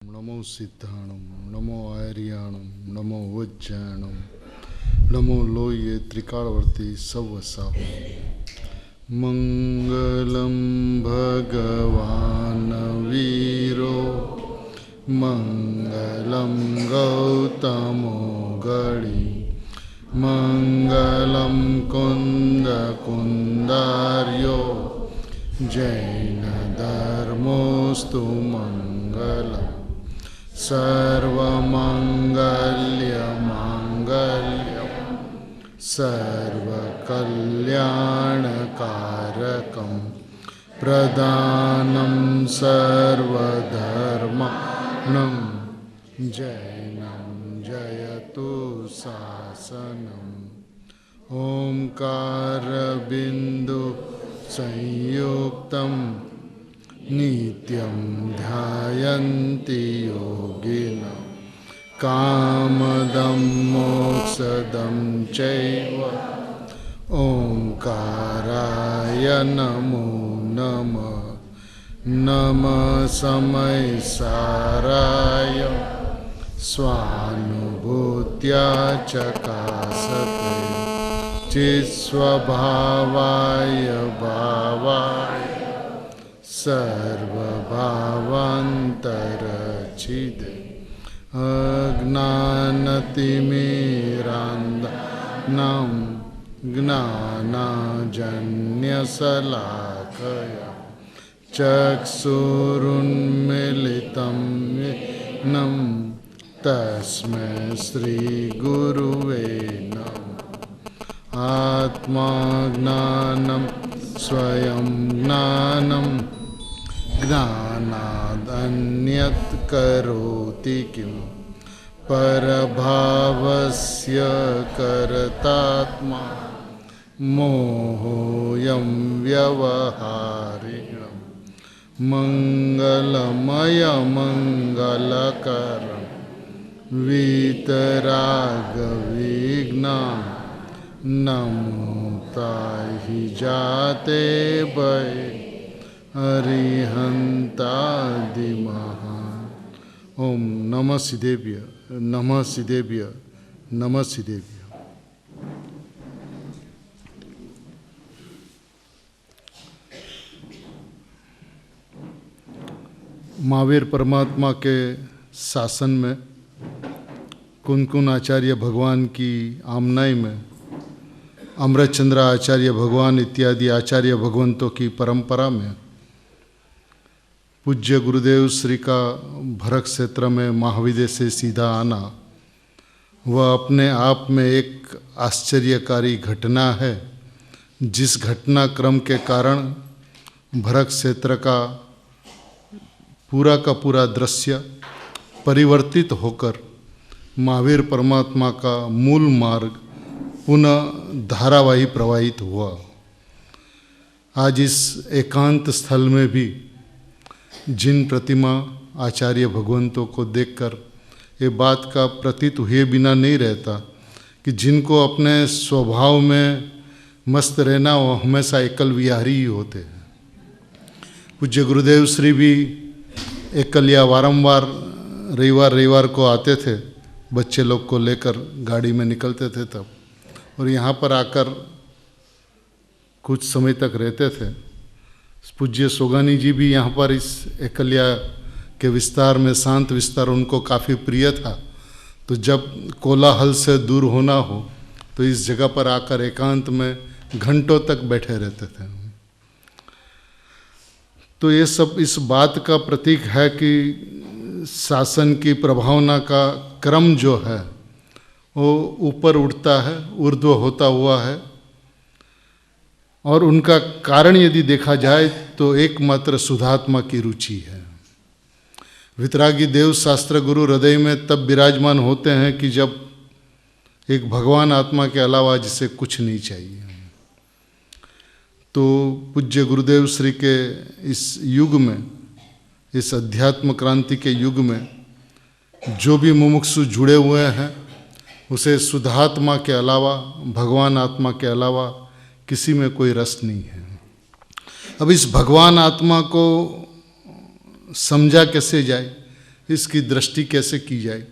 नमो सिद्धाणम नमो आर्याणम नमो वज्जाणम नमो लोये त्रिकालवर्ती सवसाह मंगलम भगवान वीरो मंगलम गौतमो गणी मंगलम कुंद कुंदार्यो जैन धर्मोस्तु मंगलम सर्वमंगल्यमांगल्यं सर्वकल्याणकारकं प्रदानं सर्वधर्माणां जैनं जयतु शासनम् ओंकारबिंदु संयुक्तं नित्यं ध्यायन्ति योगिनः कामदं मोक्षदं चैव ओंकाराय नमो नमः नमः समयसाराय स्वानुभूत्या चकासते चित्स्वभावाय भावाय सर्वभावान्तरचिदे अज्ञानतिमिरान्धनं ज्ञानाञ्जन्यशलाकया चक्षुरुन्मीलितं येन तस्मै श्रीगुरुवे नमः आत्माज्ञानं स्वयं ज्ञानं ज्ञानादन्यत् करोति किं परभावस्य करतात्मा मोहोऽयं व्यवहारिणं मङ्गलमयमङ्गलकरं वीतरागविघ्नं नमोताहि जाते वै अरिहंतादिमहा। ओम नमः सिद्धेभ्य नमः सिद्धेभ्य नमः सिद्धेभ्य। महावीर परमात्मा के शासन में कुन आचार्य भगवान की आमनाई में अमृतचंद्र आचार्य भगवान इत्यादि आचार्य भगवंतों की परंपरा में पूज्य गुरुदेव श्री का भरत क्षेत्र में महाविद्य से सीधा आना वह अपने आप में एक आश्चर्यकारी घटना है, जिस घटनाक्रम के कारण भरत क्षेत्र का पूरा दृश्य परिवर्तित होकर महावीर परमात्मा का मूल मार्ग पुनः धारावाही प्रवाहित हुआ। आज इस एकांत स्थल में भी जिन प्रतिमा आचार्य भगवंतों को देखकर ये बात का प्रतीत हुए बिना नहीं रहता कि जिनको अपने स्वभाव में मस्त रहना वो हमेशा एकल विहारी ही होते हैं। पूज्य गुरुदेव श्री भी एकलिया वारंवार रविवार को आते थे, बच्चे लोग को लेकर गाड़ी में निकलते थे तब, और यहाँ पर आकर कुछ समय तक रहते थे। पूज्य सोगानी जी भी यहाँ पर इस एकलिया के विस्तार में शांत विस्तार उनको काफ़ी प्रिय था, तो जब कोलाहल से दूर होना हो तो इस जगह पर आकर एकांत में घंटों तक बैठे रहते थे। तो ये सब इस बात का प्रतीक है कि शासन की प्रभावना का क्रम जो है वो ऊपर उठता है, ऊर्ध्व होता हुआ है, और उनका कारण यदि देखा जाए तो एकमात्र शुद्धात्मा की रुचि है। वितरागी देव शास्त्र गुरु हृदय में तब विराजमान होते हैं कि जब एक भगवान आत्मा के अलावा जिसे कुछ नहीं चाहिए। तो पूज्य गुरुदेव श्री के इस युग में, इस अध्यात्म क्रांति के युग में जो भी मुमुक्षु जुड़े हुए हैं उसे शुद्धात्मा के अलावा, भगवान आत्मा के अलावा किसी में कोई रस नहीं है। अब इस भगवान आत्मा को समझा कैसे जाए, इसकी दृष्टि कैसे की जाए,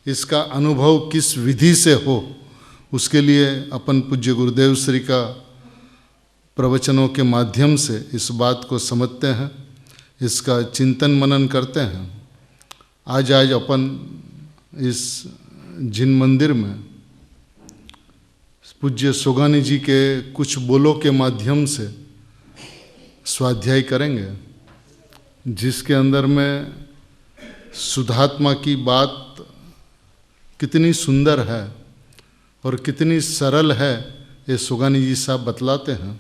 इसका अनुभव किस विधि से हो, उसके लिए अपन पूज्य गुरुदेव श्री का प्रवचनों के माध्यम से इस बात को समझते हैं, इसका चिंतन मनन करते हैं। आज अपन इस जिन मंदिर में पूज्य सोगानी जी के कुछ बोलों के माध्यम से स्वाध्याय करेंगे, जिसके अंदर में सुधात्मा की बात कितनी सुंदर है और कितनी सरल है, ये सोगानी जी साहब बतलाते हैं।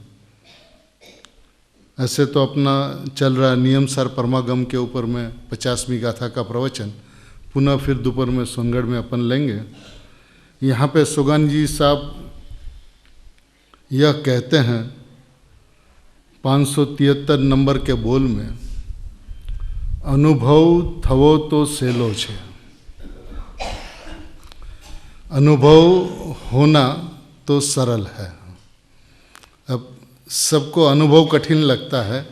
ऐसे तो अपना चल रहा नियम सार परमागम के ऊपर में 50वीं गाथा का प्रवचन पुनः फिर दोपहर में सोनगढ़ में अपन लेंगे। यहाँ पे सोगानी जी साहब यह कहते हैं 573 नंबर के बोल में, अनुभव थवो तो सेलो छे। अनुभव होना तो सरल है। अब सबको अनुभव कठिन लगता है।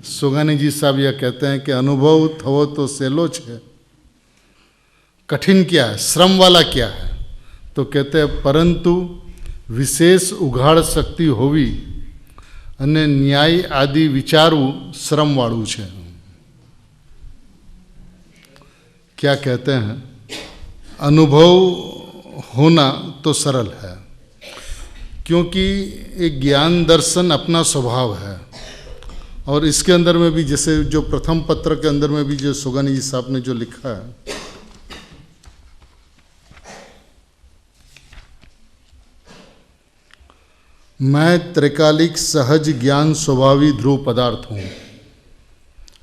सोगानी जी साहब यह कहते हैं कि अनुभव थवो तो सेलो छे। कठिन क्या है, श्रम वाला क्या है? तो कहते हैं परंतु विशेष उघाड़ शक्ति होवी અને ન્યાય આદि વિચારવું શ્રમવાળું છે। क्या कहते हैं? अनुभव होना तो सरल है, क्योंकि एक ज्ञान दर्शन अपना स्वभाव है। और इसके अंदर में भी जैसे जो प्रथम पत्र के अंदर में भी जो सोगानी जी साहब ने जो लिखा है, मैं त्रिकालिक सहज ज्ञान स्वभावी ध्रुव पदार्थ हूँ।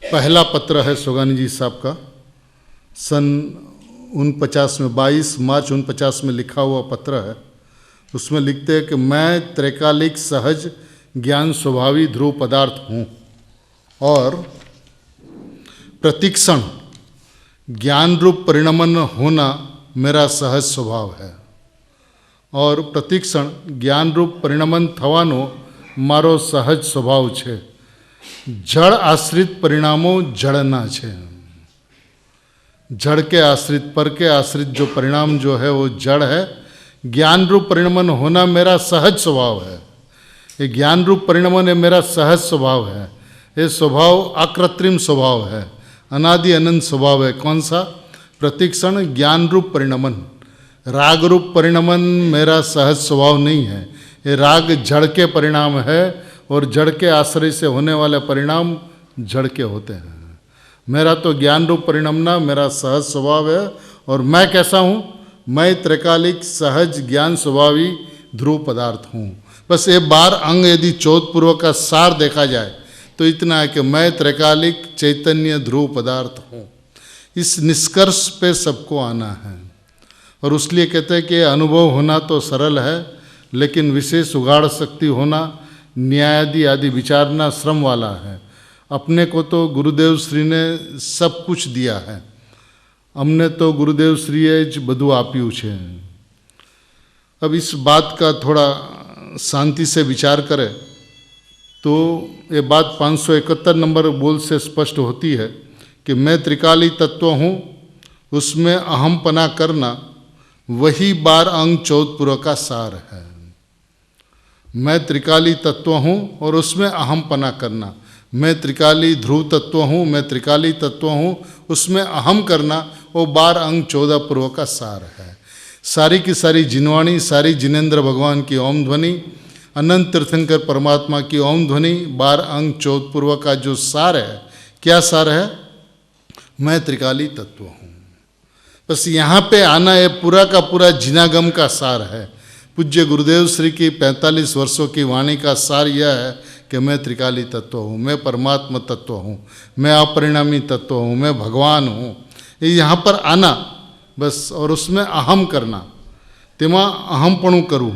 पहला पत्र है सोगानी जी साहब का, सन 49 में 22 मार्च 49 में लिखा हुआ पत्र है। उसमें लिखते हैं कि मैं त्रिकालिक सहज ज्ञान स्वभावी ध्रुव पदार्थ हूँ और प्रतिक्षण ज्ञान रूप परिणमन होना मेरा सहज स्वभाव है। और प्रतिक्षण ज्ञान रूप परिणमन थवानो मारो सहज स्वभाव छे। जड़ आश्रित परिणामों जड़ना छे। जड़ के आश्रित, पर के आश्रित जो परिणाम जो है वो जड़ है। ज्ञान रूप परिणमन होना मेरा सहज स्वभाव है। ये ज्ञान रूप परिणमन है मेरा सहज स्वभाव है। ये स्वभाव अकृत्रिम स्वभाव है, अनादि अनंत स्वभाव है। कौन सा? प्रतिक्षण ज्ञान रूप परिणमन। राग रूप परिणमन मेरा सहज स्वभाव नहीं है। ये राग जड़ के परिणाम है और जड़ के आश्रय से होने वाले परिणाम जड़ के होते हैं। मेरा तो ज्ञान रूप परिणमना मेरा सहज स्वभाव है। और मैं कैसा हूँ? मैं त्रिकालिक सहज ज्ञान स्वभावी ध्रुव पदार्थ हूँ। बस ये 12 अंग यदि चौथपूर्वक का सार देखा जाए तो इतना है कि मैं त्रिकालिक चैतन्य ध्रुव पदार्थ हूँ। इस निष्कर्ष पे सबको आना है। और उसलिए कहते हैं कि अनुभव होना तो सरल है, लेकिन विशेष उगाड़ शक्ति होना, न्यायादि आदि विचारना श्रम वाला है। अपने को तो गुरुदेव श्री ने सब कुछ दिया है। हमने तो गुरुदेव श्रीए ज બધું આપ્યું છે। अब इस बात का थोड़ा शांति से विचार करें तो ये बात 571 नंबर बोल से स्पष्ट होती है कि मैं त्रिकाली तत्व हूँ, उसमें अहमपना करना वही 12 अंग चौथपूर्व का सार है। मैं त्रिकाली तत्व हूँ और उसमें अहमपना करना। मैं त्रिकाली ध्रुव तत्व हूँ, मैं त्रिकाली तत्व हूँ, उसमें अहम करना वो 12 अंग 14 पूर्व का सार है। सारी की सारी जिनवाणी, सारी जिनेन्द्र भगवान की ओम ध्वनि, अनंत तीर्थंकर परमात्मा की ओम ध्वनि, 12 अंग 14 पूर्व का जो सार है, क्या सार है? मैं त्रिकाली तत्व हूँ। बस यहाँ पे आना ये पूरा का पूरा जिनागम का सार है। पूज्य गुरुदेव श्री की 45 वर्षों की वाणी का सार यह है कि मैं त्रिकाली तत्व हूँ, मैं परमात्मा तत्व हूँ, मैं अपरिणामी तत्व हूँ, मैं भगवान हूँ। ये यहाँ पर आना बस, और उसमें अहम करना, तेमा अहमपणु करूँ।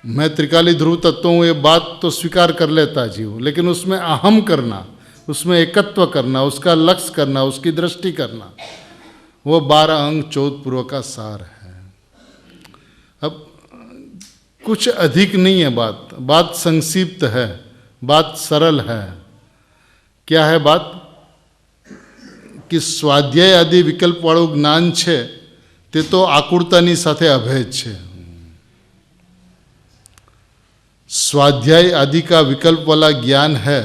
मैं त्रिकाली ध्रुव तत्व हूँ ये बात तो स्वीकार कर लेता जीव, लेकिन उसमें अहम करना, उसमें एकत्व करना, उसका लक्ष्य करना, उसकी दृष्टि करना, वो 12 अंग 14 पूर्व का सार है। अब कुछ अधिक नहीं है बात संक्षिप्त है, बात सरल है। क्या है बात? કે સ્વાધ્યાય આદિ વિકલ્પવાળું જ્ઞાન છે તે તો આકુળતાની સાથે અભેદ છે. स्वाध्याय आदि का विकल्प वाला ज्ञान है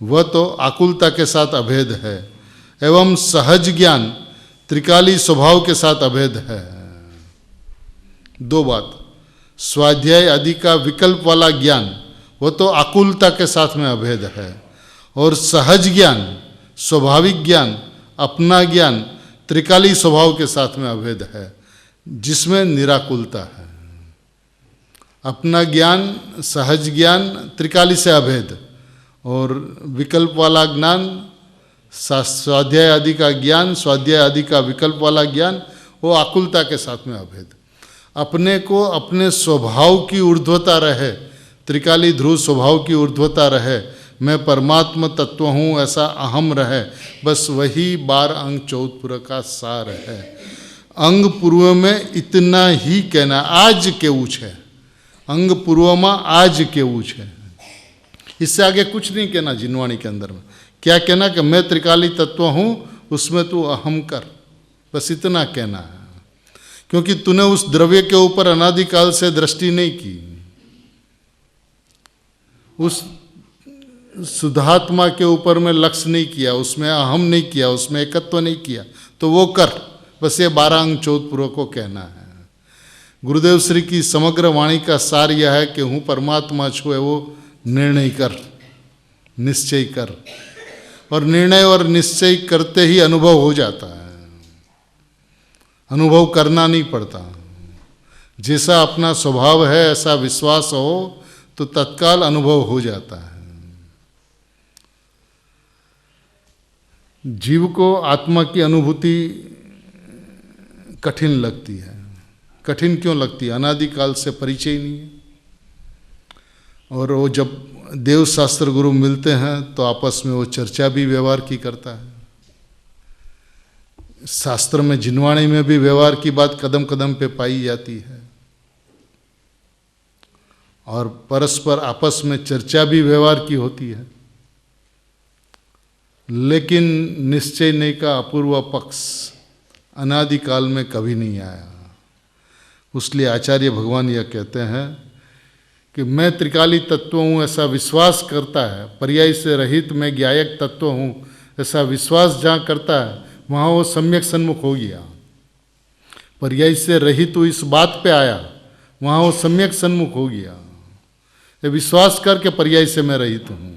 वह तो आकुलता के साथ अभेद है एवं सहज ज्ञान त्रिकाली स्वभाव के साथ अभेद है. दो बात. स्वाध्याय आदि का विकल्प वाला ज्ञान वह तो आकुलता के साथ में अभेद है और सहज ज्ञान स्वाभाविक ज्ञान अपना ज्ञान त्रिकाली स्वभाव के साथ में अभेद है जिसमें निराकुलता है. अपना ज्ञान सहज ज्ञान त्रिकाली से अभेद और विकल्प वाला ज्ञान स्वाध्याय आदि का ज्ञान स्वाध्याय आदि का विकल्प वाला ज्ञान वो आकुलता के साथ में अभेद. अपने को अपने स्वभाव की ऊर्ध्वता रहे त्रिकाली ध्रुव स्वभाव की ऊर्ध्वता रहे मैं परमात्मा तत्व हूँ ऐसा अहम रहे बस वही 12 अंग 14 पूर्व का सार है. अंग पूर्व में इतना ही कहना आज केवू है. अंग पूर्व में आज केवू है. इससे आगे कुछ नहीं कहना. जिनवाणी के अंदर में क्या कहना कि मैं त्रिकाली तत्व हूँ उसमें तू अहम कर बस इतना कहना है. क्योंकि तूने उस द्रव्य के ऊपर अनादिकाल से दृष्टि नहीं की. उस शुद्धात्मा के ऊपर में लक्ष्य नहीं किया उसमें अहम नहीं किया उसमें एकत्व नहीं किया तो वो कर बस ये 12 अंग 14 पूर्व को कहना है. गुरुदेव श्री की समग्र वाणी का सार यह है कि हूँ परमात्मा छू है वो निर्णय कर निश्चय कर और निर्णय और निश्चय करते ही अनुभव हो जाता है. अनुभव करना नहीं पड़ता. जैसा अपना स्वभाव है ऐसा विश्वास हो तो तत्काल अनुभव हो जाता है. जीव को आत्मा की अनुभूति कठिन लगती है. कठिन क्यों लगती है? अनादिकाल से परिचय ही नहीं है. और वो जब देव शास्त्र गुरु मिलते हैं तो आपस में वो चर्चा भी व्यवहार की करता है. शास्त्र में जिनवाणी में भी व्यवहार की बात कदम कदम पे पाई जाती है और परस्पर आपस में चर्चा भी व्यवहार की होती है. लेकिन निश्चय नहीं का अपूर्व पक्ष अनादिकाल में कभी नहीं आया. उसलिए आचार्य भगवान यह कहते हैं कि मैं त्रिकाली तत्व हूँ ऐसा विश्वास करता है पर्याय से रहित मैं ज्ञायक तत्व हूँ ऐसा विश्वास जहाँ करता है वहाँ वो सम्यक सन्मुख हो गया. पर्याय से रहित तो इस बात पे आया वहाँ वो सम्यक सन्मुख हो गया. ये विश्वास करके पर्याय से मैं रहित हूँ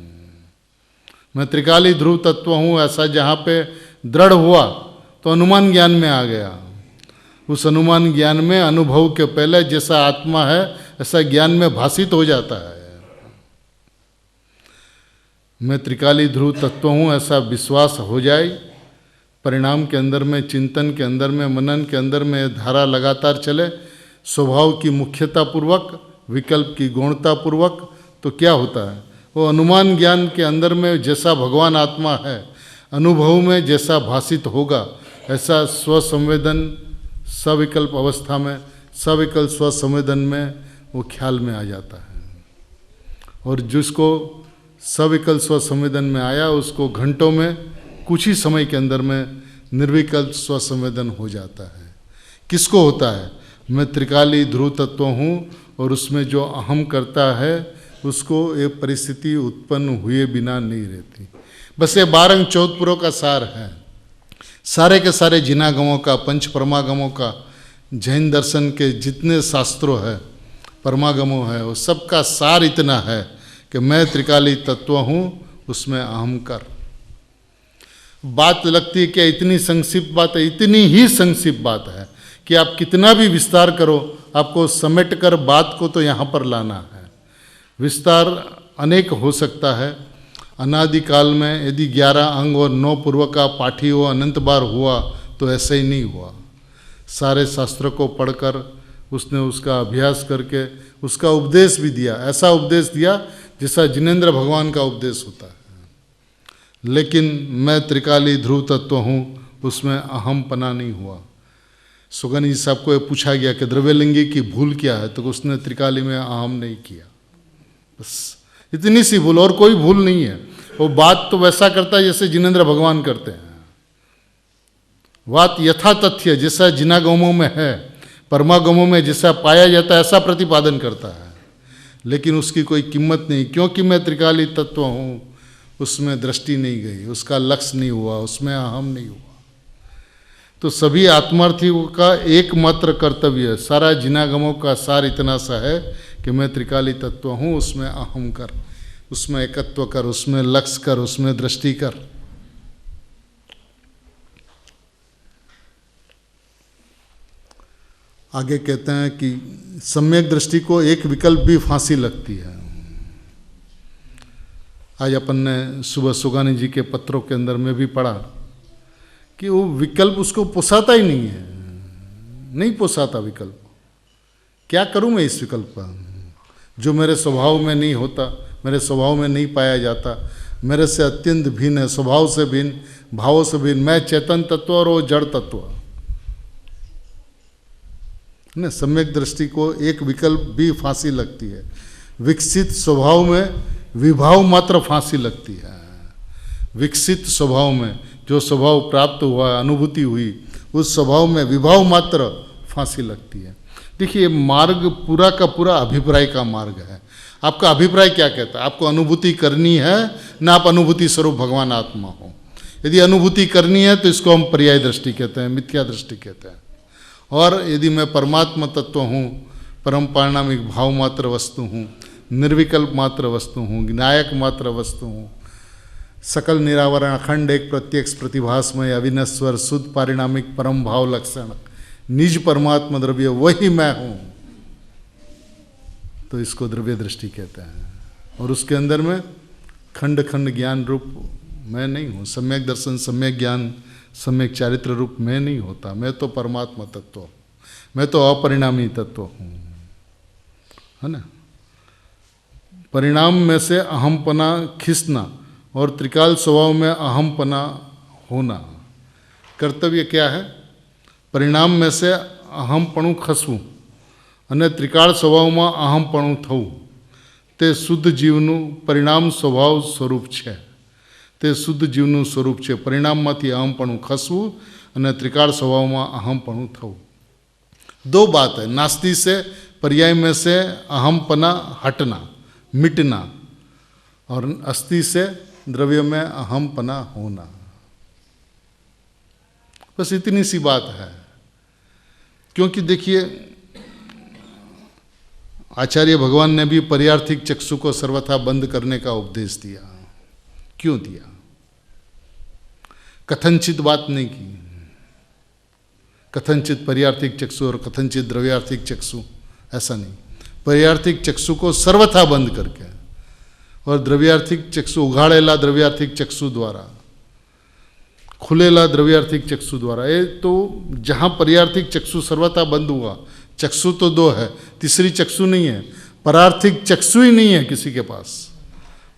मैं त्रिकाली ध्रुव तत्व हूँ ऐसा जहाँ पे दृढ़ हुआ तो अनुमान ज्ञान में आ गया. उस अनुमान ज्ञान में अनुभव के पहले जैसा आत्मा है ऐसा ज्ञान में भाषित हो जाता है. मैं त्रिकाली ध्रुव तत्व हूँ ऐसा विश्वास हो जाए परिणाम के अंदर में चिंतन के अंदर में मनन के अंदर में धारा लगातार चले स्वभाव की मुख्यता पूर्वक विकल्प की गौणता पूर्वक तो क्या होता है वो अनुमान ज्ञान के अंदर में जैसा भगवान आत्मा है अनुभव में जैसा भाषित होगा ऐसा स्वसंवेदन सविकल्प अवस्था में सविकल्प स्वसंवेदन में वो ख्याल में आ जाता है. और जिसको सविकल्प स्वसंवेदन में आया उसको घंटों में कुछ ही समय के अंदर में निर्विकल्प स्वसंवेदन हो जाता है. किसको होता है? मैं त्रिकाली ध्रुव तत्व हूँ और उसमें जो अहम करता है उसको ये परिस्थिति उत्पन्न हुए बिना नहीं रहती. बस ये 12 अंग 14 पूर्व का सार है. सारे के सारे जिनागमों का पंच परमागमों का जैन दर्शन के जितने शास्त्रों है परमागमों है वो सबका सार इतना है कि मैं त्रिकाली तत्व हूँ उसमें अहम कर. बात लगती है कि इतनी संक्षिप्त बात है. इतनी ही संक्षिप्त बात है कि आप कितना भी विस्तार करो आपको समेट कर बात को तो यहाँ पर लाना है. विस्तार अनेक हो सकता है. अनादिकाल में यदि 11 अंग और 9 पूर्व का पाठी हो अनंत बार हुआ तो ऐसे ही नहीं हुआ. सारे शास्त्र को पढ़कर उसने उसका अभ्यास करके उसका उपदेश भी दिया. ऐसा उपदेश दिया जैसा जिनेंद्र भगवान का उपदेश होता है. लेकिन मैं त्रिकाली ध्रुव तत्व हूँ उसमें अहम पना नहीं हुआ. सुगनी साहब को पूछा गया कि द्रव्यलिंगी की भूल क्या है तो उसने त्रिकाली में अहम नहीं किया. बस इतनी सी भूल और कोई भूल नहीं है. वो बात तो वैसा करता है जैसे जिनेंद्र भगवान करते हैं. बात यथा तथ्य जैसा जिनागमों में है, परमागमों में जैसा पाया जाता है ऐसा प्रतिपादन करता है, लेकिन उसकी कोई कीमत नहीं, क्योंकि मैं त्रिकाली तत्व हूँ, उसमें दृष्टि नहीं गई, उसका लक्ष्य नहीं हुआ, उसमें अहम नहीं हुआ। तो सभी आत्मार्थियों का एकमात्र कर्तव्य, सारा जिनागमों का सार इतना सा है कि मैं त्रिकाली तत्व हूँ, उसमें अहम कर, उसमें एकत्व कर, उसमें लक्ष्य कर, उसमें दृष्टि कर। आगे कहते हैं कि सम्यक दृष्टि को एक विकल्प भी फांसी लगती है। आज अपन ने सुबह सुगानी जी के पत्रों के अंदर में भी पढ़ा कि वो विकल्प उसको पोसाता ही नहीं है, नहीं पोसाता विकल्प। क्या करूं मैं इस विकल्प का, जो मेरे स्वभाव में नहीं होता, मेरे स्वभाव में नहीं पाया जाता, मेरे से अत्यंत भिन्न है, स्वभाव से भिन्न, भावों से भिन्न। मैं चेतन तत्व और वो जड़ तत्व न। सम्यक दृष्टि को एक विकल्प भी फांसी लगती है। विकसित स्वभाव में विभाव मात्र फांसी लगती है। विकसित स्वभाव में जो स्वभाव प्राप्त हुआ, अनुभूति हुई, उस स्वभाव में विभाव मात्र फांसी लगती है। देखिए, मार्ग पूरा का पूरा अभिप्राय का मार्ग है। आपका अभिप्राय क्या कहता है? आपको अनुभूति करनी है ना आप अनुभूति स्वरूप भगवान आत्मा हो? यदि अनुभूति करनी है तो इसको हम पर्याय दृष्टि कहते हैं, मिथ्या दृष्टि कहते हैं। और यदि मैं परमात्मा तत्व हूँ, परम पारिणामिक भाव मात्र वस्तु हूँ, निर्विकल्प मात्र वस्तु हूँ, नायक मात्र वस्तु हूँ, सकल निरावरण अखंड एक प्रत्यक्ष प्रतिभासमय अविनश्वर शुद्ध पारिणामिक परम भाव लक्षण निज परमात्मा द्रव्य वही मैं हूँ, तो इसको द्रव्य दृष्टि कहते हैं। और उसके अंदर में खंड खंड ज्ञान रूप मैं नहीं हूँ, सम्यक दर्शन, सम्यक ज्ञान, सम्यक चारित्र रूप मैं नहीं होता। मैं तो परमात्मा तत्व हूँ, मैं तो अपरिणामी तत्व हूँ, है ना। परिणाम में से अहमपना खिसना और त्रिकाल स्वभाव में अहमपना होना। कर्तव्य क्या है? परिणाम में से अहमपणु खसવું અને ત્રિકાળ સ્વભાવમાં અહમપણું થવું તે શુદ્ધ જીવનું પરિણામ સ્વભાવ સ્વરૂપ છે। તે શુદ્ધ જીવનું સ્વરૂપ છે। પરિણામમાંથી અહમપણું ખસવું અને ત્રિકાળ સ્વભાવમાં અહમપણું થવું। दो बात है, नास्ति से पर्याय में से अहमपना हटना, मिटना, और अस्थि से द्रव्य में अहमपना होना। बस इतनी सी बात है। क्योंकि देखिए, आचार्य भगवान ने भी पर्यार्थिक चक्षु को सर्वथा बंद करने का उपदेश दिया। क्यों दिया? कथनचित बात नहीं की। कथनचित पर्यार्थिक चक्षु और कथनचित द्रव्यार्थिक चक्षु, ऐसा नहीं। पर्यार्थिक चक्षु को सर्वथा बंद करके और द्रव्यार्थिक चक्षु उघाड़ेला द्रव्यार्थिक चक्षु द्वारा, खुलेला द्रव्यार्थिक चक्षु द्वारा। ये तो जहाँ पर्यार्थिक चक्षु सर्वथा बंद हुआ, चक्षु तो दो है, तीसरी चक्षु नहीं है, परार्थिक चक्षु ही नहीं है किसी के पास,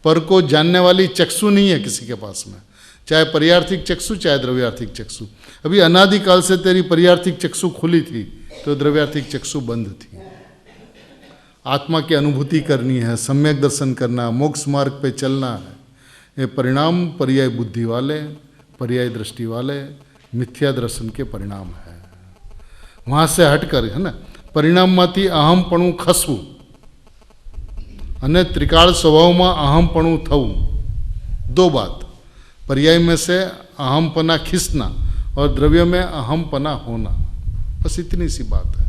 पर को जानने वाली चक्षु नहीं है किसी के पास में, चाहे पर्यार्थिक चक्षु चाहे द्रव्यार्थिक चक्षु। अभी अनादिकाल से तेरी पर्यार्थिक चक्षु खुली थी तो द्रव्यार्थिक चक्षु बंद थी। आत्मा की अनुभूति करनी है, सम्यक दर्शन करना, मोक्ष मार्ग पे चलना है। ये परिणाम पर्याय बुद्धि वाले, पर्याय दृष्टि वाले मिथ्या दर्शन के परिणाम है। वहाँ से हटकर, है ना, परिणामમાંથી અહમપણું ખસવું અને ત્રિકાળ સ્વભાવમાં અહમપણું થવું। दो बात, पर्याय में से अहमपना खिसना और द्रव्य में अहमपना होना। बस इतनी सी बात है,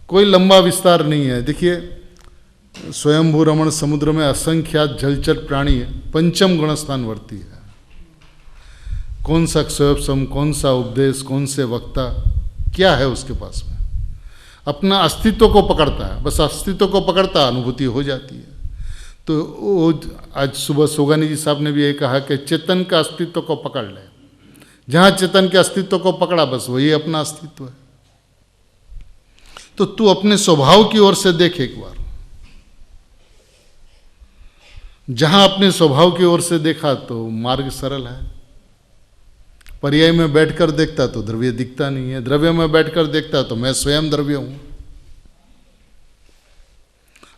कोई लंबा विस्तार नहीं है। देखिए, स्वयंभू रमण समुद्र में असंख्यात जलचर प्राणी पंचम गुणस्थान वर्ती है। कौन सा स्वयं, कौन सा उपदेश, कौन से वक्ता, क्या है उसके पास में? अपना अस्तित्व को पकड़ता है, बस अस्तित्व को पकड़ता, अनुभूति हो जाती है। तो वो आज सुबह सोगानी जी साहब ने भी ये कहा कि चेतन का अस्तित्व को पकड़ ले। जहाँ चेतन के अस्तित्व को पकड़ा, बस वही अपना अस्तित्व है। तो तू अपने स्वभाव की ओर से देख एक बार। जहाँ अपने स्वभाव की ओर से देखा तो मार्ग सरल है। पर्याय में बैठकर देखता तो द्रव्य दिखता नहीं है, द्रव्य में बैठकर देखता तो मैं स्वयं द्रव्य हूं।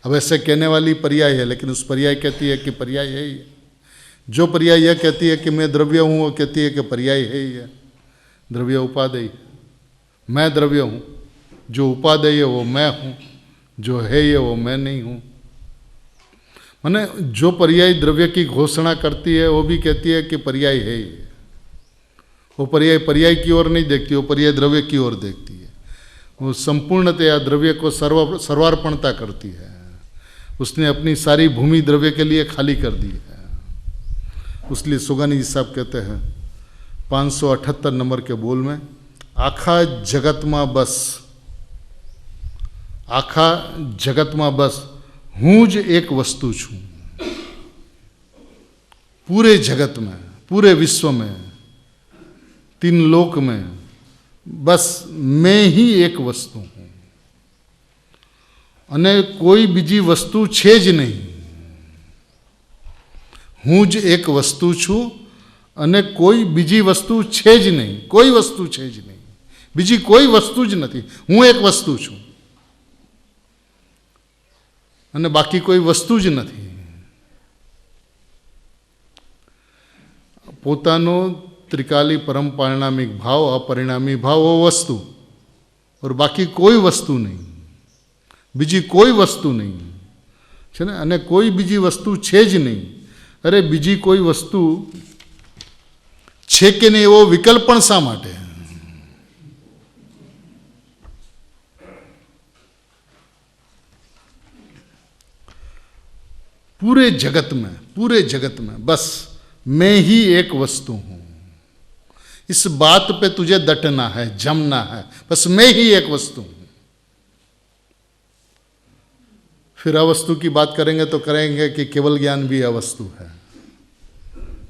अब ऐसे कहने वाली पर्याय है, लेकिन उस पर्याय कहती है कि पर्याय है ही। जो पर्याय यह कहती है कि मैं द्रव्य हूं, वो कहती है कि पर्याय है ही है। द्रव्य उपादेय, मैं द्रव्य हूँ, जो उपादेय है वो मैं हूँ, जो है ये वो मैं नहीं हूँ। माने जो पर्याय द्रव्य की घोषणा करती है वो भी कहती है कि पर्याय है ये। वो पर्याय पर्याय की ओर नहीं देखती, वो पर्याय द्रव्य की ओर देखती है। वो संपूर्णतया द्रव्य को सर्वार्पणता करती है। उसने अपनी सारी भूमि द्रव्य के लिए खाली कर दी है। इसलिए सुगानी जी साहब कहते हैं 578 नंबर के बोल में, आखा जगत में बस, आखा जगत में बस हूँ ज एक वस्तु छू। पूरे जगत में, पूरे विश्व में, तीन लोक में बस मैं ही एक वस्तु हूँ અને કોઈ બીજી વસ્તુ છે જ નહીં। હું જ એક વસ્તુ છું અને કોઈ બીજી વસ્તુ છે જ નહીં, કોઈ વસ્તુ છે જ નહીં, બીજી કોઈ વસ્તુ જ નથી। હું એક વસ્તુ છું અને બાકી કોઈ વસ્તુ જ નથી। પોતાનો ત્રિકાલી પરમ પરિણામિક ભાવ, अपरिणामी भाव वो वस्तु, और बाकी कोई वस्तु नहीं, બીજી કોઈ વસ્તુ નહીં છે ને। અને કોઈ બીજી વસ્તુ છે જ નહીં। અરે બીજી કોઈ વસ્તુ છે કે નહીં એવો વિકલ્પ પણ શા માટે? पूरे जगत में बस मैं ही एक वस्तु हूँ। इस बात पे तुझे डटना है, जमना है, बस मैं ही एक वस्तु हूँ। फिर अवस्तु की बात करेंगे तो करेंगे कि केवल ज्ञान भी अवस्तु है।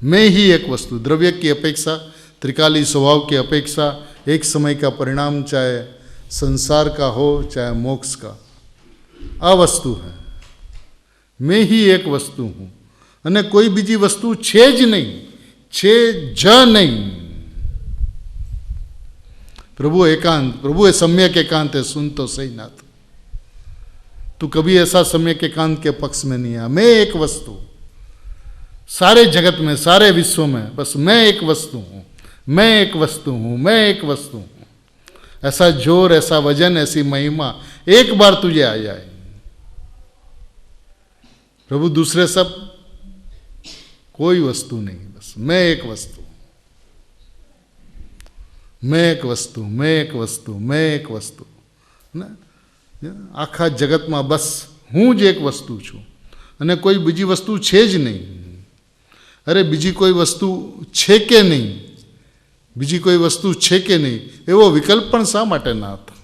मैं ही एक वस्तु, द्रव्य की अपेक्षा, त्रिकाली स्वभाव की अपेक्षा, एक समय का परिणाम चाहे संसार का हो चाहे मोक्ष का, अवस्तु है। मैं ही एक वस्तु हूँ અને કોઈ બીજી વસ્તુ છે જ નહીં, છે જ નહીં। प्रभु एकांत, प्रभु है सम्यक एकांत है, सुन तो सही नाथ। तू कभी ऐसा सम्यक एकांत के पक्ष में नहीं आया। मैं एक वस्तु, सारे जगत में, सारे विश्व में बस मैं एक वस्तु हूँ, मैं एक वस्तु हूँ, मैं एक वस्तु हूँ। ऐसा जोर, ऐसा वजन, ऐसी महिमा एक बार तुझे आ जाए प्रभु, दूसरे सब कोई वस्तु नहीं, बस मैं एक वस्तु, मैं एक वस्तु, मैं एक वस्तु, मैं एक वस्तु ना। आखा जगत में बस हूँ ज एक वस्तु छूँ અને કોઈ બીજી વસ્તુ છે જ નહીં। અરે બીજી કોઈ વસ્તુ છે કે નહીં, બીજી કોઈ વસ્તુ છે કે નહીં એવો વિકલ્પ પણ શા માટે ના હતો?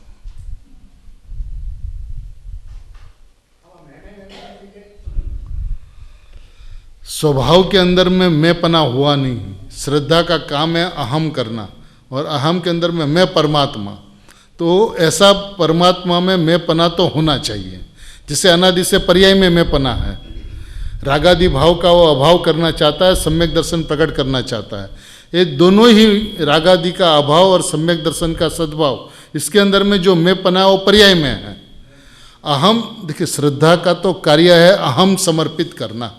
स्वभाव के अंदर में मैं पना हुआ नहीं। श्रद्धा का काम है अहम करना, और अहम के अंदर में मैं परमात्मा, तो ऐसा परमात्मा में मैं पना तो होना चाहिए। जैसे अनादि से पर्याय में मैं पना है। रागादि भाव का वो अभाव करना चाहता है, सम्यक दर्शन प्रकट करना चाहता है। ये दोनों ही रागादि का अभाव और सम्यक दर्शन का सद्भाव, इसके अंदर में जो मैं पना है वो पर्याय में है। अहम, देखिए श्रद्धा का तो कार्य है अहम समर्पित करना,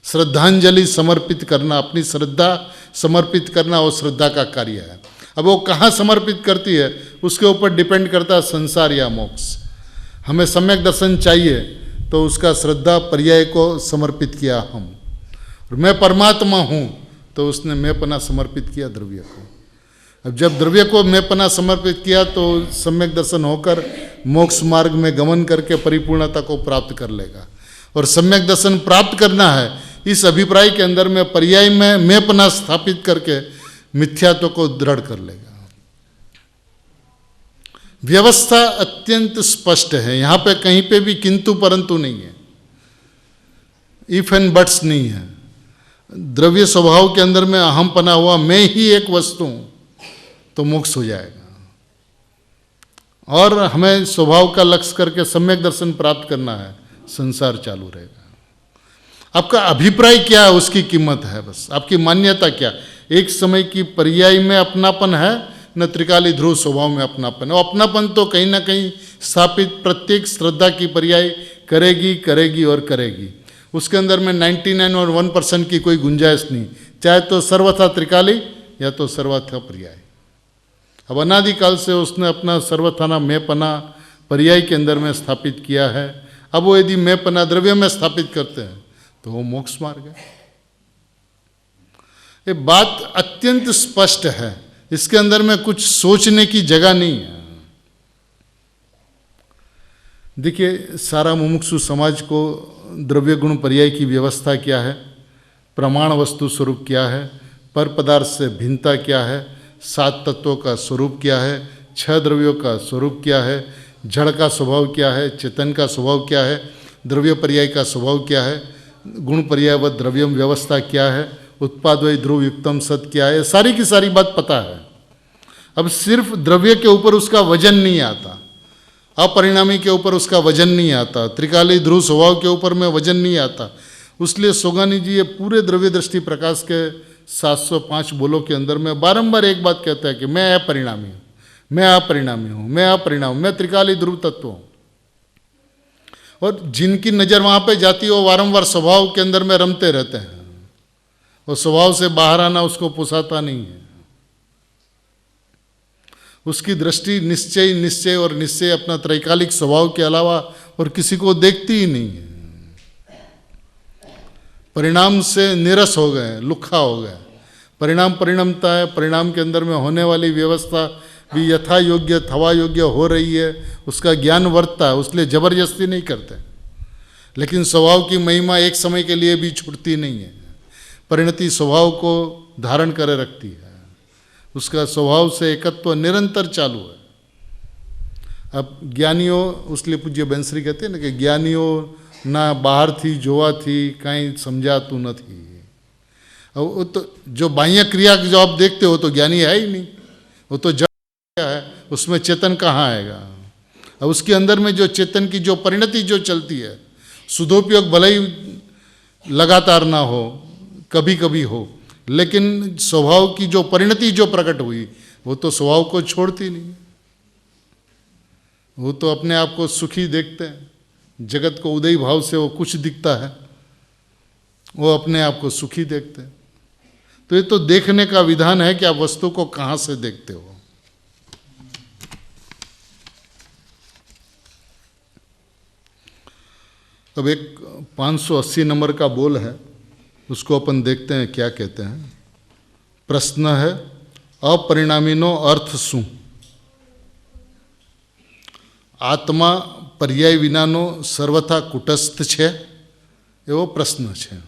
श्रद्धांजलि समर्पित करना, अपनी श्रद्धा समर्पित करना, वो श्रद्धा का कार्य है। अब वो कहाँ समर्पित करती है उसके ऊपर डिपेंड करता है संसार या मोक्ष। हमें सम्यक दर्शन चाहिए तो उसका श्रद्धा पर्याय को समर्पित किया हम, और मैं परमात्मा हूँ तो उसने मैंपना समर्पित किया द्रव्य को। अब जब द्रव्य को मैंपना समर्पित किया तो सम्यक दर्शन होकर मोक्ष मार्ग में गमन करके परिपूर्णता को प्राप्त कर लेगा। और सम्यक दर्शन प्राप्त करना है इस अभिप्राय के अंदर में पर्याय में मैंपना स्थापित करके मिथ्यात्व को दृढ़ कर लेगा। व्यवस्था अत्यंत स्पष्ट है, यहाँ पे कहीं पे भी किंतु परंतु नहीं है, इफ एंड बट्स नहीं है। द्रव्य स्वभाव के अंदर में अहम पना हुआ मैं ही एक वस्तु हूँ तो मोक्ष हो जाएगा। और हमें स्वभाव का लक्ष्य करके सम्यक दर्शन प्राप्त करना है, संसार चालू रहेगा। आपका अभिप्राय क्या है उसकी कीमत है, बस आपकी मान्यता क्या। एक समय की पर्याय में अपनापन है न त्रिकाली ध्रुव स्वभाव में अपनापन है। अपनापन तो कहीं ना कहीं स्थापित प्रत्येक श्रद्धा की पर्याय करेगी करेगी और करेगी। उसके अंदर में 99 और 1% की कोई गुंजाइश नहीं, चाहे तो सर्वथा त्रिकाली या तो सर्वथा पर्याय। अब अनादिकाल से उसने अपना सर्वथाना मैंपना पर्याय के अंदर में स्थापित किया है। अब वो यदि मैंपना द्रव्य में स्थापित करते हैं तो वो मोक्ष मार्ग है। ये बात अत्यंत स्पष्ट है, इसके अंदर में कुछ सोचने की जगह नहीं है। देखिए, सारा मुमुक्षु समाज को द्रव्य गुण पर्याय की व्यवस्था क्या है, प्रमाण वस्तु स्वरूप क्या है, पर पदार्थ से भिन्नता क्या है, 7 तत्वों का स्वरूप क्या है, 6 द्रव्यों का स्वरूप क्या है, जड़ का स्वभाव क्या है, चेतन का स्वभाव क्या है, द्रव्य पर्याय का स्वभाव क्या है, गुण पर्याय व द्रव्यम व्यवस्था क्या है, उत्पाद वही ध्रुव युक्तम सत क्या है, सारी की सारी बात पता है। अब सिर्फ द्रव्य के ऊपर उसका वजन नहीं आता, अपरिणामी के ऊपर उसका वजन नहीं आता, त्रिकाली ध्रुव स्वभाव के ऊपर में वजन नहीं आता। उसलिए सोगानी जी ये पूरे द्रव्य दृष्टि प्रकाश के 705 बोलों के अंदर में बारंबार एक बात कहता है कि मैं अपरिणामी हूँ, मैं अपरिणामी हूँ, मैं अपरिणाम, मैं त्रिकाली ध्रुव तत्व हूँ। और जिनकी नज़र वहाँ पे जाती है वो वारंवार स्वभाव के अंदर में रमते रहते हैं, और स्वभाव से बाहर आना उसको पुसाता नहीं है। उसकी दृष्टि निश्चय निश्चय और निश्चय अपना त्रैकालिक स्वभाव के अलावा और किसी को देखती ही नहीं है। परिणाम से निरस हो गए, लुखा हो गए। परिणाम परिणमता है, परिणाम के अंदर में होने वाली व्यवस्था भी यथा योग्य थवा योग्य हो रही है, उसका ज्ञान वर्तता है, उसलिए जबरदस्ती नहीं करते। लेकिन स्वभाव की महिमा एक समय के लिए भी छूटती नहीं है, परिणति स्वभाव को धारण करे रखती है, उसका स्वभाव से एकत्व निरंतर चालू है। अब ज्ञानियों, उसलिए पूज्य बेंसरी कहते हैं ना कि ज्ञानियों ना बाहर थी जोवा थी कहीं समझा तू न थी। अब वो तो जो बाह्य क्रिया जो आप देखते हो तो ज्ञानी है ही नहीं, वो तो जड़ है, उसमें चेतन कहाँ आएगा। अब उसके अंदर में जो चेतन की जो परिणति जो चलती है, सुधोपयोग भले ही लगातार ना हो, कभी कभी हो, लेकिन स्वभाव की जो परिणति जो प्रकट हुई वो तो स्वभाव को छोड़ती नहीं। वो तो अपने आप को सुखी देखते हैं, जगत को उदयी भाव से वो कुछ दिखता है, वो अपने आप को सुखी देखते हैं। तो ये तो देखने का विधान है कि आप वस्तु को कहाँ से देखते हो। अब एक 580 नंबर का बोल है, उसको अपन देखते हैं क्या कहते हैं। प्रश्न है, अपरिणामीनो अर्थ शू? आत्मा पर्याय विनानो सर्वथा कुटस्थ छे? एवो प्रश्न है।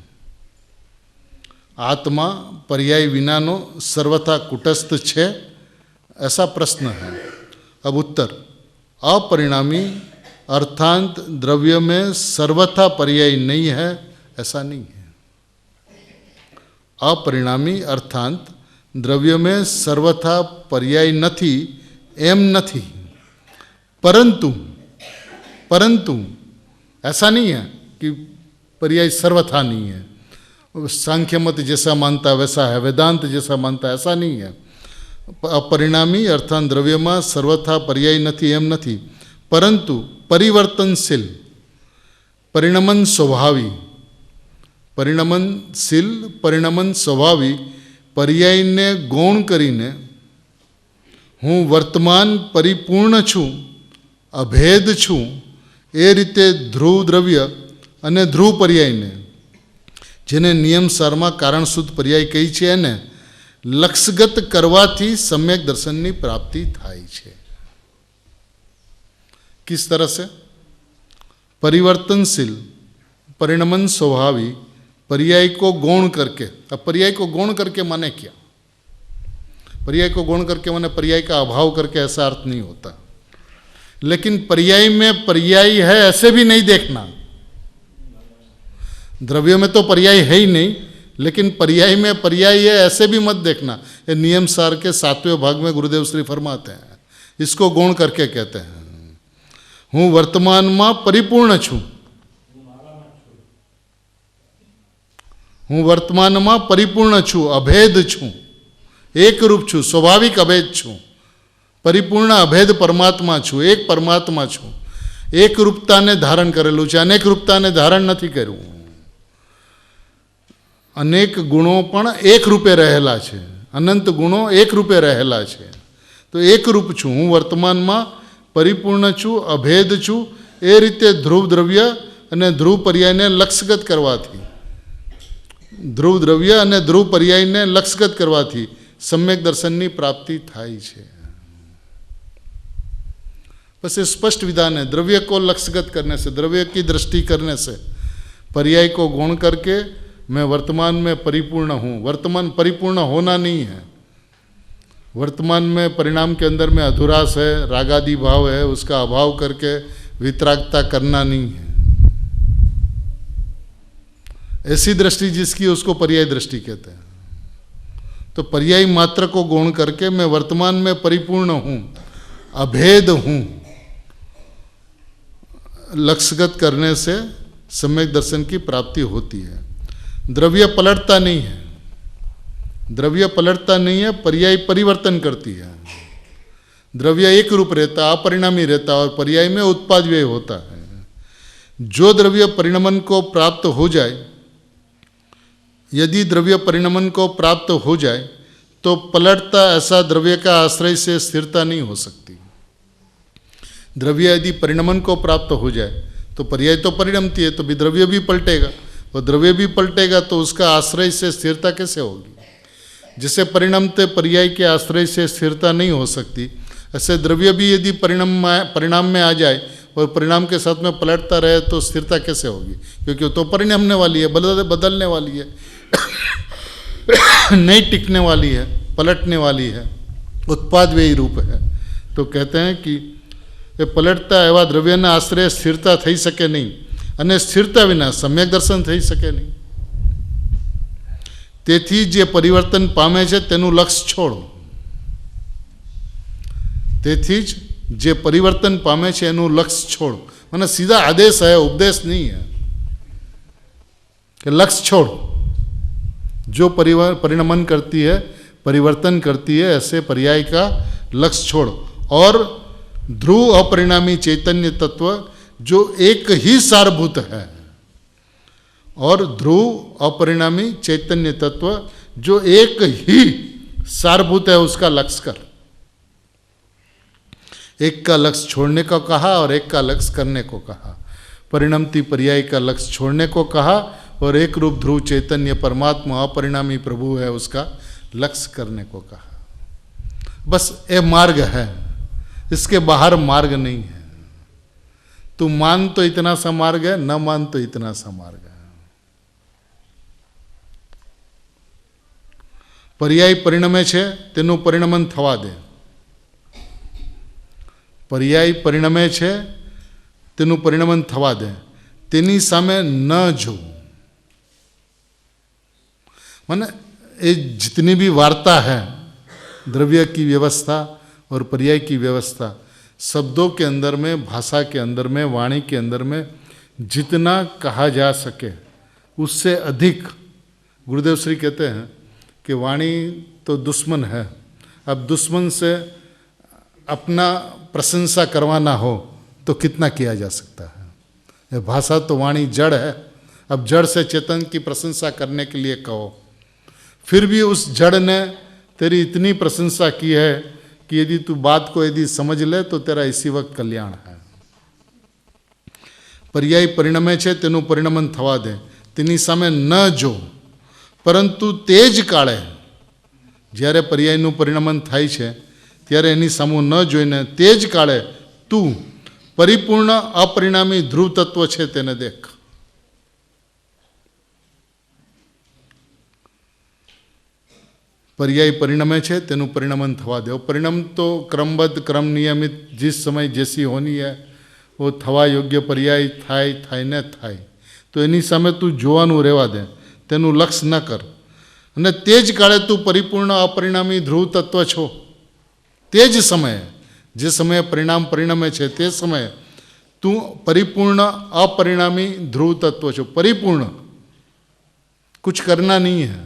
आत्मा पर्याय विनानो सर्वथा कुटस्थ छे, ऐसा प्रश्न है। अब उत्तर, अपरिणामी अर्थांत द्रव्य में सर्वथा पर्याय नहीं है, ऐसा नहीं है। अपरिणामी अर्थांत द्रव्य में सर्वथा पर्याय नथी एम नथी, परंतु ऐसा नहीं है कि पर्याय सर्वथा नहीं है। सांख्य मत जैसा मानता वैसा है, वेदांत जैसा मानता ऐसा नहीं है। अपरिणामी अर्थात द्रव्य में सर्वथा पर्याय नथी एम नथी, परंतु परिवर्तनशील परिणमन स्वभावी, परिणमनशील परिणमन स्वभावी पर्याय ने गौण करीने हूँ वर्तमान परिपूर्ण छूँ, अभेद छूँ, ए रीते ध्रुव द्रव्य अने ध्रुव पर्याय ने जेने नियम सारमा कारण शुद्ध पर्याय कही छे ने लक्ष्यगत करवाथी सम्यक दर्शननी प्राप्ति थाय छे। किस तरह से? परिवर्तनशील परिणमन स्वभावी पर्याय को गौण करके। अब पर्याय को गौण करके माने क्या? पर्याय को गौण करके माने पर्याय का अभाव करके, ऐसा अर्थ नहीं होता। लेकिन पर्याय में पर्याय है ऐसे भी नहीं देखना। द्रव्य में तो पर्याय है ही नहीं, लेकिन पर्याय में पर्याय है ऐसे भी मत देखना। ये नियम सार के 7वें भाग में गुरुदेव श्री फरमाते हैं, इसको गौण करके कहते हैं। हूँ वर्तमान में परिपूर्ण छूँ, हूँ वर्तमान में परिपूर्ण छूँ, अभेद छूँ, एक रूप छूँ, स्वाभाविक अभेद छूँ, परिपूर्ण अभेद परमात्मा छूँ, एक परमात्मा छूँ। एक रूपता ने धारण करेलू है, अनेक रूपता ने धारण नहीं कर्યું। अनेक गुणों पण एक रूपे रहेला छे, अनंत गुणों एक रूपे रहेला छे। તો એકરૂપ છું, હું વર્તમાનમાં પરિપૂર્ણ છું, અભેદ છું. એ રીતે ધ્રુવ દ્રવ્ય અને ધ્રુવ પર્યાયને લક્ષગત કરવાથી, ધ્રુવ દ્રવ્ય અને ધ્રુવ પર્યાયને લક્ષગત કરવાથી सम्यक दर्शन की प्राप्ति थाई छे. बस ये स्पष्ट विधान है. द्रव्य को लक्ष्यगत करने से, द्रव्य की दृष्टि करने से, पर्याय को गौण करके मैं वर्तमान में परिपूर्ण हूँ. वर्तमान परिपूर्ण होना नहीं है. वर्तमान में परिणाम के अंदर में अधुरास है, रागादि भाव है, उसका अभाव करके वितरागता करना नहीं है. ऐसी दृष्टि जिसकी, उसको पर्याय दृष्टि कहते हैं. तो पर्याय मात्र को गौण करके मैं वर्तमान में परिपूर्ण हूँ, अभेद हूँ, लक्ष्यगत करने से सम्यक दर्शन की प्राप्ति होती है. द्रव्य पलटता नहीं है, द्रव्य पलटता नहीं है, पर्याय परिवर्तन करती है. द्रव्य एक रूप रहता, अपरिणामी रहता, और पर्याय में उत्पाद व्यय होता है. जो द्रव्य परिणमन को प्राप्त हो जाए, यदि द्रव्य परिणमन को प्राप्त हो जाए तो पलटता ऐसा द्रव्य का आश्रय से स्थिरता नहीं हो सकती. द्रव्य यदि परिणमन को प्राप्त हो जाए तो पर्याय तो परिणमती है, तो भी द्रव्य भी पलटेगा, और द्रव्य भी पलटेगा तो उसका आश्रय से स्थिरता कैसे होगी. जिसे परिणमते पर्याय के आश्रय से स्थिरता नहीं हो सकती, ऐसे द्रव्य भी यदि परिणाम में आ जाए और परिणाम के साथ में पलटता रहे तो स्थिरता कैसे होगी, क्योंकि वो तो परिणमने वाली है, बदलने वाली है, नहीं टिकने वाली है, पलटने वाली है, उत्पाद व्ययी रूप है. तो कहते हैं कि ये पलटता एवं द्रव्यना आश्रय स्थिरता थई सके नहीं, અને સ્થિરતા વિના સમ્યક દર્શન થઈ શકે નહીં. તેથી જે પરિવર્તન પામે છે તેનું લક્ષ છોડો. તેથી જ જે પરિવર્તન પામે છે એનું લક્ષ છોડો. મને सीधा आदेश है, उपदेश नहीं है कि लक्ष्य छोड़ो. जो परिणमन करती है, परिवर्तन करती है, ऐसे पर्याय का लक्ष्य छोड़ो. और ध्रुव अपरिणामी चैतन्य तत्व जो एक ही सारभूत है, और ध्रुव अपरिणामी चैतन्य तत्व जो एक ही सारभूत है, उसका लक्ष्य कर. एक का लक्ष्य छोड़ने को कहा और एक का लक्ष्य करने को कहा. परिणमती पर्याय का लक्ष्य छोड़ने को कहा, और एक रूप ध्रुव चैतन्य परमात्मा अपरिणामी प्रभु है, उसका लक्ष्य करने को कहा. बस ये मार्ग है, इसके बाहर मार्ग नहीं है. तू मान तो इतना सा मार्ग है, न मान तो इतना सा मार्ग है. पर्याय परिणमे छे तेનું પરિણમન થવા દે. पर्याय परिणमे छे तेનું પરિણમન થવા દે. તેની સામે ન જો. माने ये जितनी भी वार्ता है, द्रव्य की व्यवस्था और पर्याय की व्यवस्था, शब्दों के अंदर में, भाषा के अंदर में, वाणी के अंदर में जितना कहा जा सके उससे अधिक, गुरुदेव श्री कहते हैं कि वाणी तो दुश्मन है. अब दुश्मन से अपना प्रशंसा करवाना हो तो कितना किया जा सकता है. ये भाषा तो वाणी जड़ है. अब जड़ से चेतन की प्रशंसा करने के लिए कहो, फिर भी उस जड़ ने तेरी इतनी प्रशंसा की है कि यदि तू बात को यदि समझ ले तो तेरा इसी वक्त कल्याण है. पर्याय परिणमे छे तेનું પરિણમન થવા દે. તેની સામે ન જો, પરંતુ તે જ કાળે જ્યારે પર્યાયનું પરિણમન થાય છે ત્યારે એની સામું ન જોઈને તે જ કાળે તું પરિપૂર્ણ અપરિણામી ધ્રુવ તત્વ છે તેને દેખ. पर्याय परिणमे छे तेનું परिणमन थवा दे. परिणाम तो क्रमबद्ध, क्रम नियमित, जिस समय जैसी होनी है वो थवा योग्य पर्याय थाय ने थाय. तो एनी सामे तू जोवानुं रहेवा दे, तेનું लक्ष्य न कर. અને તે જ કાળે તું પરિપૂર્ણ અપરિણામી ધ્રુવ તત્વ છો. તે જ સમયે, જે સમયે પરિણામ પરિણમે છે તે સમયે તું પરિપૂર્ણ अपरिणामी ध्रुव तत्व छो. परिपूर्ण, कुछ करना नहीं है,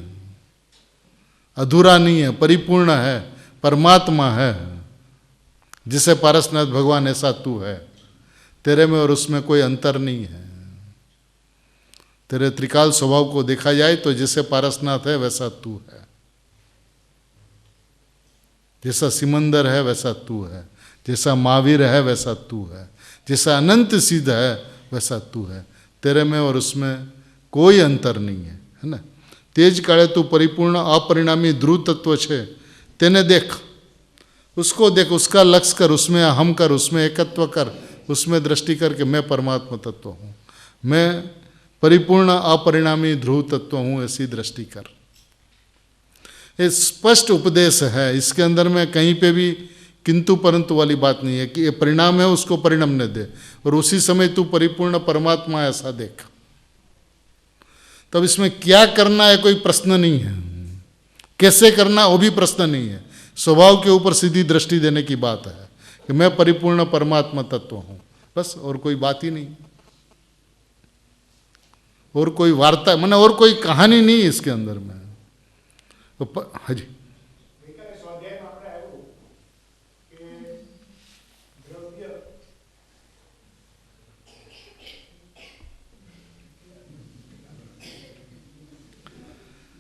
अधूरा नहीं है, परिपूर्ण है, परमात्मा है. जिसे पारसनाथ भगवान ऐसा तू है. तेरे में और उसमें कोई अंतर नहीं है. तेरे त्रिकाल स्वभाव को देखा जाए तो जैसे पारसनाथ है वैसा तू है. जैसा सिमंदर है वैसा तू है, जैसा महावीर है वैसा तू है, जैसा अनंत सिद्ध है वैसा तू है। तेरे में और उसमें कोई अंतर नहीं है ना। तेज काले तू परिपूर्ण अपरिणामी ध्रुव तत्व छे, तेने देख, उसको देख, उसका लक्ष्य कर, उसमें अहम कर, उसमें एकत्व कर, उसमें दृष्टि कर कि मैं परमात्मा तत्व हूँ, मैं परिपूर्ण अपरिणामी ध्रुव तत्व हूँ, ऐसी दृष्टि कर। ये स्पष्ट उपदेश है, इसके अंदर में कहीं पे भी किंतु परंतु वाली बात नहीं है कि ये परिणाम है उसको परिणमने दे और उसी समय तू परिपूर्ण परमात्मा ऐसा देख। तब इसमें क्या करना है कोई प्रश्न नहीं है, कैसे करना वो भी प्रश्न नहीं है, स्वभाव के ऊपर सीधी दृष्टि देने की बात है कि मैं परिपूर्ण परमात्मा तत्व हूँ, बस, और कोई बात ही नहीं, और कोई वार्ता माने और कोई कहानी नहीं है इसके अंदर में। हाँ जी,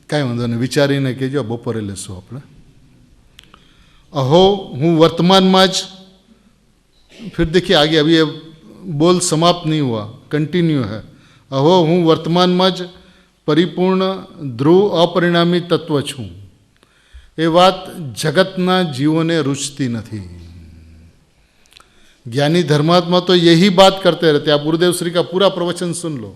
કાંઈ વાંધો નહીં, વિચારીને કહેજો, બપોરે લેશું આપણે। अहो हूँ वर्तमाનમાં જ, फिर देखिए आगे, अभी ये बोल समाप्त नहीं हुआ, कंटिन्यू है। अहो हूँ वर्तमाનમાં જ પરિપૂર્ણ ધ્રુવ અપરિણામી તત્વ છું, એ વાત જગતના જીવોને રૂચતી નથી। ज्ञानी धर्मात्मा तो यही बात करते रहते। आप गुरुदेव श्री का पूरा प्रवचन सुन लो,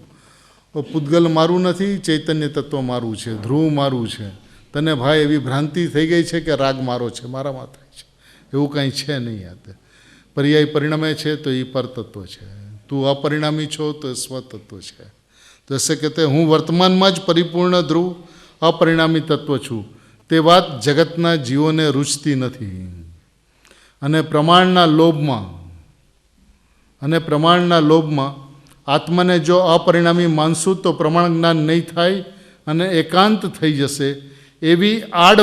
वो પૂતગલ મારું નથી, ચૈતન્ય તત્વ મારું છે, ધ્રુવ મારું છે। તને ભાઈ એવી ભ્રાંતિ થઈ ગઈ છે કે રાગ મારો છે, મારામાં થાય છે, એવું કંઈ છે નહીં। આ પર્યાય પરિણમે છે તો એ પરતત્વ છે, તું અપરિણામી છો તો એ સ્વતત્વ છે। તો ऐसे कहते હું વર્તમાનમાં જ પરિપૂર્ણ ધ્રુવ અપરિણામી તત્વ છું, તે વાત જગતના જીવોને રૂચતી નથી। અને પ્રમાણના લોભમાં આત્માને જો અપરિણામી માનશું તો પ્રમાણ જ્ઞાન નહીં થાય અને એકાંત થઈ જશે। એવી આડ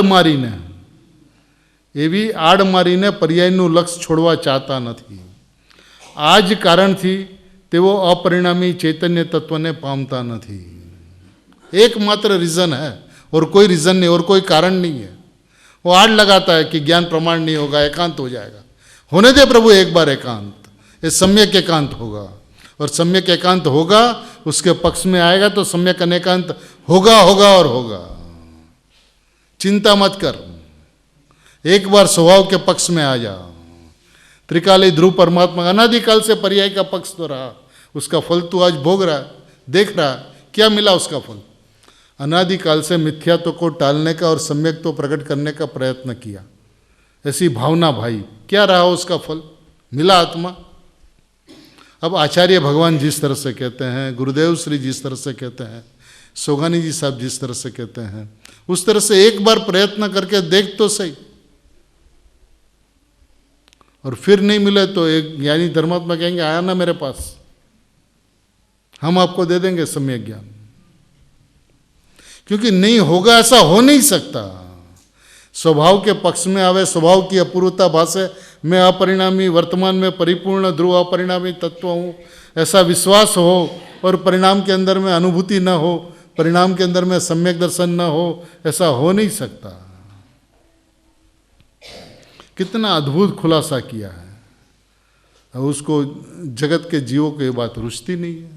મારીને પર્યાયનું લક્ષ્ય છોડવા ચાહતા નથી। આ જ કારણથી તેઓ अपरिणामी चैतन्य तत्व ने पामता नहीं। एकमात्र रीज़न है और कोई रीज़न नहीं और कोई कारण नहीं है। वो आड़ लगाता है कि ज्ञान प्रमाण नहीं होगा, एकांत हो जाएगा। होने दे प्रभु एक बार एकांत, ये सम्यक एकांत होगा और सम्यक एकांत होगा, उसके पक्ष में आएगा तो सम्यक अनेकांत होगा होगा और होगा। चिंता मत कर, एक बार स्वभाव के पक्ष में आ जा। त्रिकाली ध्रुव परमात्मा अनादिकाल से पर्याय का पक्ष तो रहा, उसका फल तू आज भोग रहा, देख रहा, क्या मिला उसका फल। अनादिकाल से मिथ्यात्व को टालने का और सम्यक तो प्रकट करने का प्रयत्न किया, ऐसी भावना भाई, क्या रहा उसका फल, मिला आत्मा। अब आचार्य भगवान जिस तरह से कहते हैं, गुरुदेव श्री जिस तरह से कहते हैं, सोगानी जी साहब जिस तरह से कहते हैं, उस तरह से एक बार प्रयत्न करके देख तो सही। और फिर नहीं मिले तो एक ज्ञानी धर्मात्मा कहेंगे आया ना मेरे पास, हम आपको दे देंगे सम्यक ज्ञान। क्योंकि नहीं होगा, ऐसा हो नहीं सकता। स्वभाव के पक्ष में आवे, स्वभाव की अपूर्वता भाषे, मैं अपरिणामी वर्तमान में परिपूर्ण ध्रुव अपरिणामी तत्व हूँ, ऐसा विश्वास हो और परिणाम के अंदर में अनुभूति न हो, परिणाम के अंदर में सम्यक दर्शन न हो, ऐसा हो नहीं सकता। कितना अद्भुत खुलासा किया है। उसको जगत के जीवों को ये बात रुचती नहीं है।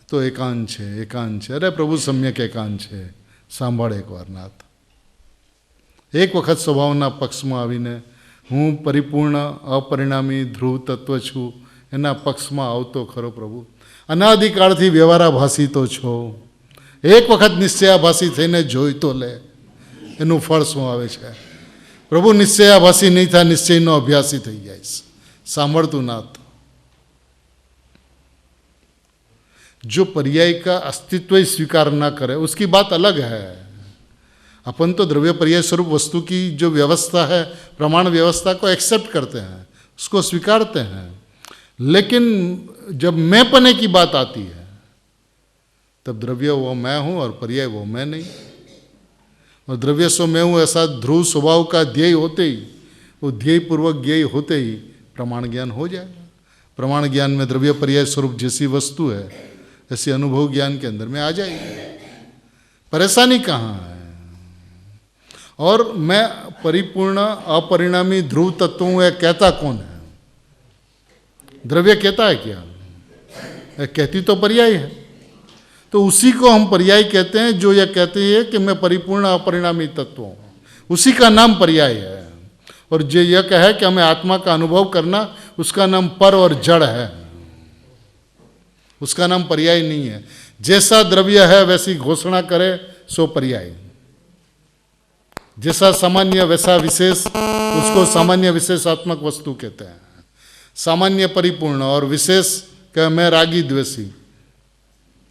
तो एकांत है, एकांत है। अरे प्रभु सम्यक एकांत है, सांभळ एक वार नाथ। एक वखत स्वभावना पक्ष में आवीने हूँ परिपूर्ण अपरिणामी ध्रुव तत्व छूँ एना पक्ष में आवतो खरो प्रभु। अनादिकाळथी व्यवहाराभासी तो छो, एक वखत निश्चयाभासी थईने जोई तो ले, एनुं फळ शुं आवे छे। प्रभु निश्चयाभासी नहीं था, निश्चयनो अभ्यासी थई जाय। सांभळतुं नाथ। जो पर्याय का अस्तित्व ही स्वीकार ना करे उसकी बात अलग है। अपन तो द्रव्य पर्याय स्वरूप वस्तु की जो व्यवस्था है, प्रमाण व्यवस्था को एक्सेप्ट करते हैं, उसको स्वीकारते हैं। लेकिन जब मैंपने की बात आती है तब द्रव्य वो मैं हूँ और पर्याय वो मैं नहीं। और द्रव्य सो मैं हूँ ऐसा ध्रुव स्वभाव का ध्येय होते ही, वो ध्येय पूर्वक ज्ञेय होते ही प्रमाण ज्ञान हो जाएगा। प्रमाण ज्ञान में द्रव्य पर्याय स्वरूप जैसी वस्तु है ऐसी अनुभव ज्ञान के अंदर में आ जाएगी। परेशानी कहाँ है? और मैं परिपूर्ण अपरिणामी ध्रुव तत्व हूँ, यह कहता कौन है? द्रव्य कहता है क्या? कहती तो पर्याय है। तो उसी को हम पर्याय कहते हैं जो यह कहती है कि मैं परिपूर्ण अपरिणामी तत्व हूँ, उसी का नाम पर्याय है। और जो यह कहे कि हमें आत्मा का अनुभव करना, उसका नाम पर और जड़ है, उसका नाम पर्याय नहीं है। जैसा द्रव्य है वैसी घोषणा करे सो पर्याय, जैसा सामान्य वैसा विशेष, उसको सामान्य विशेषात्मक वस्तु कहते हैं। सामान्य परिपूर्ण और विशेष कह मैं रागी द्वेषी,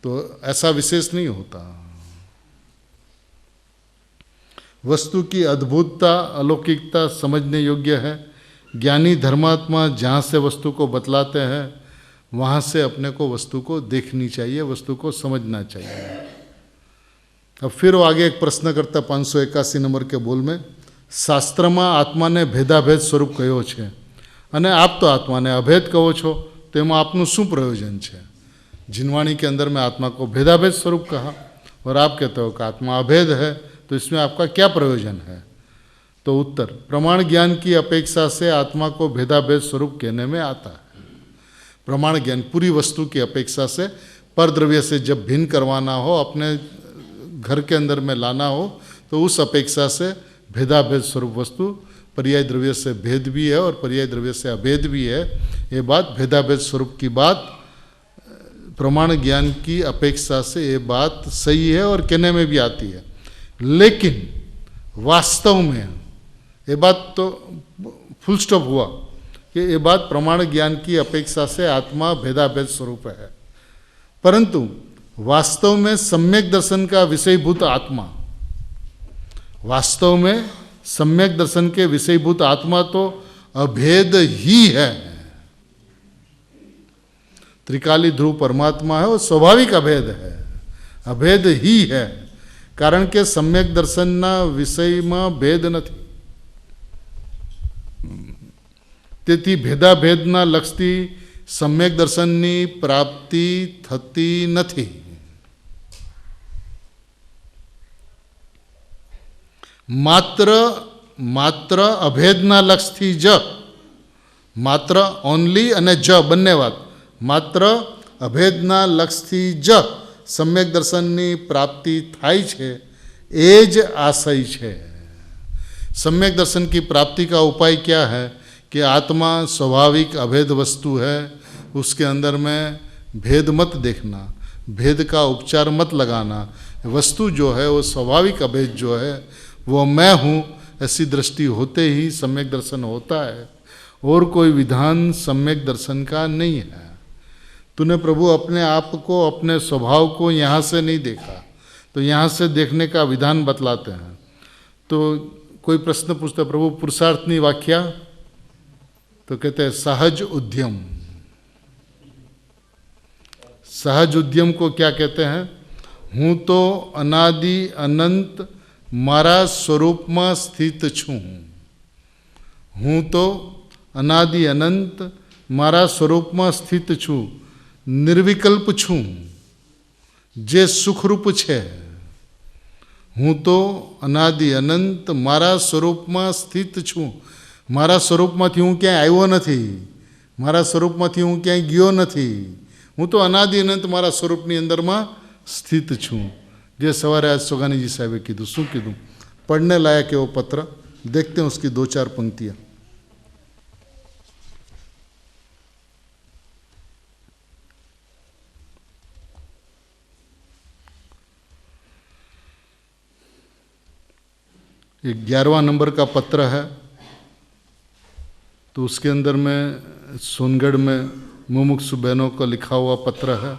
तो ऐसा विशेष नहीं होता। वस्तु की अद्भुतता अलौकिकता समझने योग्य है। ज्ञानी धर्मात्मा जहाँ से वस्तु को बतलाते हैं वहाँ से अपने को वस्तु को देखनी चाहिए, वस्तु को समझना चाहिए। अब फिर वो आगे एक प्रश्न करता 581 नंबर के बोल में, શાસ્ત્રમાં આત્માને ભેદાભેદ સ્વરૂપ કહ્યો છે અને આપ તો આત્માને અભેદ કહો છો, તો એમાં આપનું શું પ્રયોજન છે? जिनवाणी के अंदर में आत्मा को भेदाभेद स्वरूप कहा और आप कहते हो कि आत्मा अभेद है, तो इसमें आपका क्या प्रयोजन है? तो उत्तर, प्रमाण ज्ञान की अपेक्षा से आत्मा को भेदाभेद स्वरूप कहने में आता है। प्रमाण ज्ञान पूरी वस्तु की अपेक्षा से पर द्रव्य से जब भिन्न करवाना हो, अपने घर के अंदर में लाना हो, तो उस अपेक्षा से भेदाभेद स्वरूप वस्तु पर्याय द्रव्य से भेद भी है और पर्याय द्रव्य से अभेद भी है। ये बात भेदाभेद स्वरूप की बात प्रमाण ज्ञान की अपेक्षा से ये बात सही है और कहने में भी आती है। लेकिन वास्तव में ये बात तो फुल स्टॉप हुआ कि ये बात प्रमाण ज्ञान की अपेक्षा से आत्मा भेदाभेद स्वरूप है, परंतु वास्तव में सम्यक दर्शन का विषयभूत आत्मा, वास्तव में सम्यक दर्शन के विषयभूत आत्मा तो अभेद ही है। त्रिकाली ध्रुव परमात्मा है, वो स्वाभाविक अभेद है, अभेद ही है। कारण के सम्यक दर्शनना विषयમાં ભેદ નથી, તેથી ભેદાભેદના લક્ષથી सम्यक દર્શનની પ્રાપ્તિ થતી નથી। માત્ર અભેદના લક્ષથી જ, માત્ર ઓનલી અને જ બંને વાત, માત્ર અભેદના લક્ષથી જ सम्यक दर्शनની प्राप्ति थाय छे, ए ज आशय छे। सम्यक दर्शन की प्राप्ति का उपाय क्या है कि आत्मा स्वाभाविक अभेद वस्तु है, उसके अंदर में भेद मत देखना, भेद का उपचार मत लगाना। वस्तु जो है वो स्वाभाविक अभेद जो है वो मैं हूँ, ऐसी दृष्टि होते ही सम्यक दर्शन होता है, और कोई विधान सम्यक दर्शन का नहीं है। तूने प्रभु अपने आप को, अपने स्वभाव को यहाँ से नहीं देखा, तो यहाँ से देखने का विधान बतलाते हैं। तो कोई प्रश्न पूछता है, प्रभु पुरुषार्थनी व्याख्या, तो कहते हैं सहज उद्यम। सहज उद्यम को क्या कहते हैं? हूँ तो अनादि अनंत मारा स्वरूप में स्थित छूँ। हूँ तो अनादि अनंत मारा स्वरूप में स्थित छूँ, निर्विकल्प छूँ, जे सुखरूप छे। हूँ तो अनादि अनंत मारा स्वरूप में स्थित छूँ। मारा स्वरूप में हूँ क्या आव्यो नहीं, मारा स्वरूप में हूँ क्या गयो नहीं। हूँ तो अनादि अनंत मारा स्वरूपनी अंदर में स्थित छूँ। जे सवारे आज सोगानी जी साहेबे कीधुं, शू कीधुं, पढ़ने लायक है वो पत्र। देखते हैं उसकी 2-4 पंक्तियाँ। ये 11वां नंबर का पत्र है, तो उसके अंदर में सोनगढ़ में मुमुक्षु बहनों को लिखा हुआ पत्र है।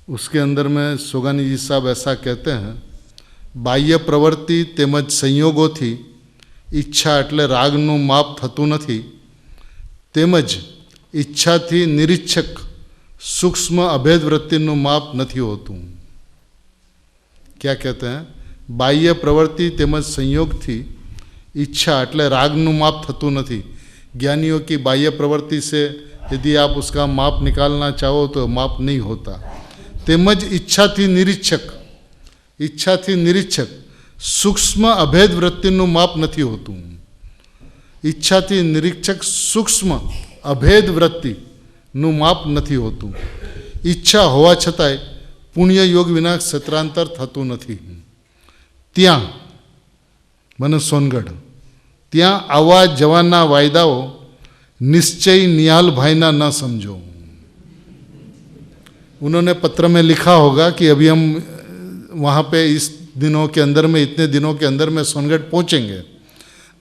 उसके अंदर में सोगानी जी साहब ऐसा कहते हैं, बाह्य प्रवृत्ति तेमज संयोगोथी ઈચ્છા એટલે રાગનું માપ થતું નથી, તેમજ ઈચ્છાથી નિરીક્ષક सूक्ष्म अभेद वृत्तिનું माप નથી હોતું। क्या कहते हैं? बाह्य प्रवृत्ति तेमज संयोग थी इच्छा એટલે रागનું माप થતું નથી। ज्ञानियों की बाह्य प्रवृत्ति से यदि आप उसका माप निकालना चाहो तो माप नहीं होता। तेमज इच्छा थी निरीक्षक સૂક્ષ્મ અભેદ વૃત્તિનું માપ નથી હોતું. ઈચ્છાથી નિરીક્ષક સૂક્ષ્મ અભેદ વૃત્તિનું માપ નથી હોતું. ઈચ્છા હોવા છતાંય પુણ્ય યોગ વિના ક્ષેત્રાંતર થતું નથી. ત્યાં મને સોનગઢ ત્યાં આવવા જવાના વાયદાઓ निश्चय निहाल भाई ना न समझो. उन्होंने पत्र में लिखा होगा कि अभी हम वहाँ पे इस दिनों के अंदर में इतने दिनों के अंदर में सोनगढ़ पहुँचेंगे.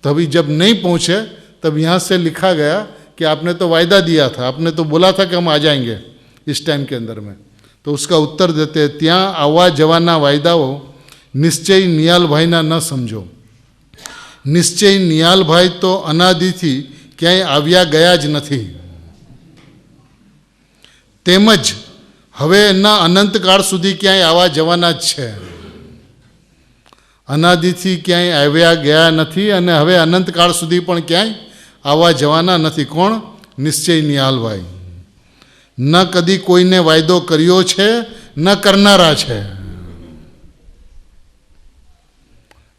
तो अभी जब नहीं पहुँचे तब यहाँ से लिखा गया कि आपने तो वायदा दिया था, आपने तो बोला था कि हम आ जाएंगे इस टाइम के अंदर में. तो उसका उत्तर देते हैं ત્યાં આવવા જવાના વાયદાઓ નિશ્ચય નિયાલભાઈ ના ન સમજો. નિશ્ચય નિયાલભાઈ તો અનાદિથી ક્યાંય આવ્યા ગયા જ નથી. તેમજ હવે એના અનંતકાળ સુધી ક્યાંય આવા જવાના જ છે. અનાદિથી ક્યાંય આવ્યા ગયા નથી અને હવે અનંતકાળ સુધી પણ ક્યાંય આવા જવાના નથી. કોણ? નિશ્ચય નિહાલભાઈ. ન કદી કોઈને વાયદો કર્યો છે ન કરનારા છે.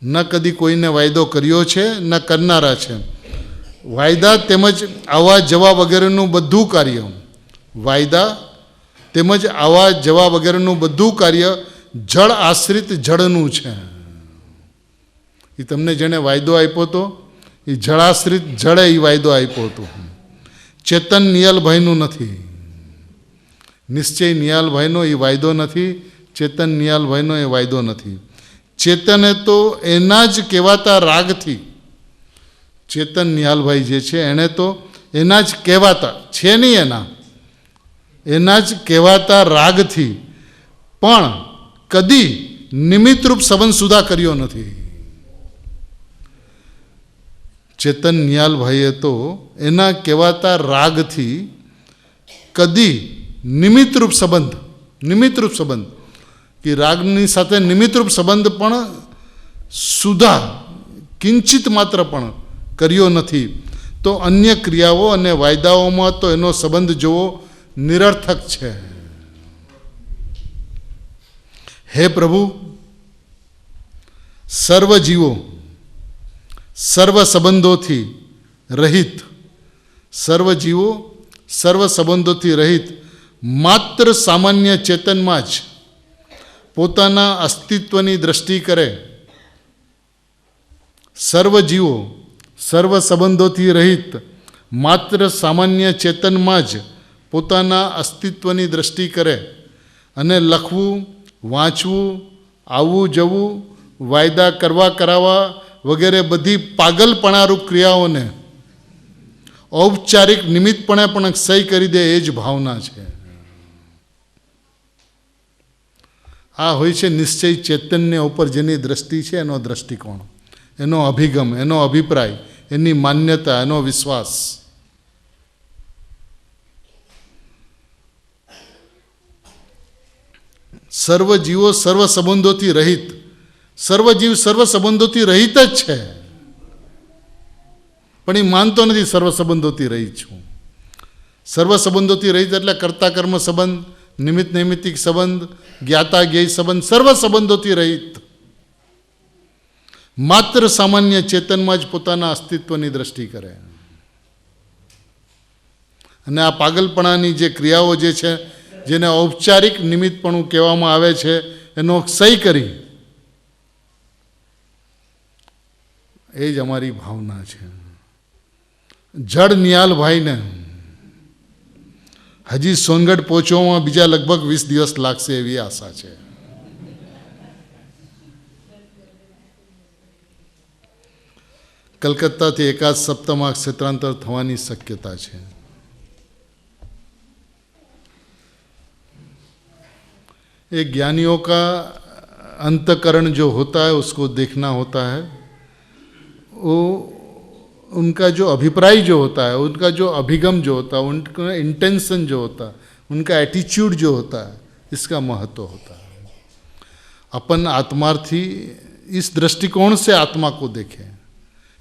ન કદી કોઈને વાયદો કર્યો છે ન કરનારા છે. વાયદા તેમજ આવા જવા વગેરેનું બધું કાર્ય વાયદા તેમજ આવા જવા વગેરેનું બધું કાર્ય જળ આશ્રિત જળનું છે. એ તમને જેણે વાયદો આપ્યો હતો એ જળાશ્રિત જળે એ વાયદો આપ્યો હતો. ચેતન નિયાલભાઈનું નથી. નિશ્ચય નિયાલભાઈનો એ વાયદો નથી. ચેતન નિયાલભાઈનો એ વાયદો નથી. ચેતને તો એના જ કહેવાતા રાગથી ચેતન નિહાલભાઈ જે છે એણે તો એના જ કહેવાતા છે નહીં એના જ કહેવાતા રાગથી પણ કદી નિમિત્તરૂપ સંબંધ સુધા કર્યો નથી. ચેતન નિહાલભાઈએ તો એના કહેવાતા રાગથી કદી નિમિત્તરૂપ સંબંધ કે રાગની સાથે નિમિત્તરૂપ સંબંધ પણ સુધા કિંચિત માત્ર પણ કર્યો નથી. તો અન્ય ક્રિયાઓ અને વાયદાઓમાં તો એનો સંબંધ જોવો નિરર્થક છે. હે પ્રભુ, સર્વ જીવો સર્વ સંબંધોથી રહિત, સર્વ જીવો સર્વ સંબંધોથી રહિત માત્ર સામાન્ય ચેતનમાં જ પોતાના અસ્તિત્વની દ્રષ્ટિ કરે. સર્વ જીવો સર્વ સંબંધોથી રહિત માત્ર સામાન્ય ચેતનમાં જ પોતાના અસ્તિત્વની દ્રષ્ટિ કરે અને લખવું, વાંચવું, આવવું જવું, વાયદા કરવા કરાવવા વગેરે બધી પાગલપણારૂપ ક્રિયાઓને ઔપચારિક નિમિત્તપણે પણ સહી કરી દે એ જ ભાવના છે. આ હોય છે નિશ્ચય ચૈતન્ય ઉપર જેની દ્રષ્ટિ છે એનો દ્રષ્ટિકોણ, એનો અભિગમ, એનો અભિપ્રાય, એની માન્યતા, એનો વિશ્વાસ. સર્વ જીવો સર્વ સંબંધોથી રહિત, સર્વ જીવ સર્વ સંબંધોથી રહિત જ છે, પણ એ માનતો નથી સર્વ સંબંધોથી રહિત છું. સર્વ સંબંધોથી રહિત એટલે કર્તા કર્મ સંબંધ, નિમિત્ત નૈમિત્તિક સંબંધ, જ્ઞાતા જ્ઞેય સંબંધ, સર્વ સંબંધોથી રહિત માત્ર સામાન્ય ચેતનમાં જ પોતાના અસ્તિત્વની દ્રષ્ટિ કરે. અને આ પાગલપણાની જે ક્રિયાઓ જે છે જેને ઔપચારિક નિમિત્તપણું કહેવામાં આવે છે એનો સહી કરી એ જ અમારી ભાવના છે. જડ નિહાલભાઈને હજી સોનગઢ પહોંચવામાં બીજા લગભગ 20 દિવસ લાગશે એવી આશા છે. कलकत्ता एकाध सप्ताह में क्षेत्रांतर थवानी शक्यता है. एक ज्ञानियों का अंतकरण जो होता है उसको देखना होता है. वो उनका जो अभिप्राय जो होता है, उनका जो अभिगम जो होता है, उनका इंटेंशन जो होता है, उनका एटीट्यूड जो होता है, इसका महत्व होता है. अपन आत्मार्थी इस दृष्टिकोण से आत्मा को देखें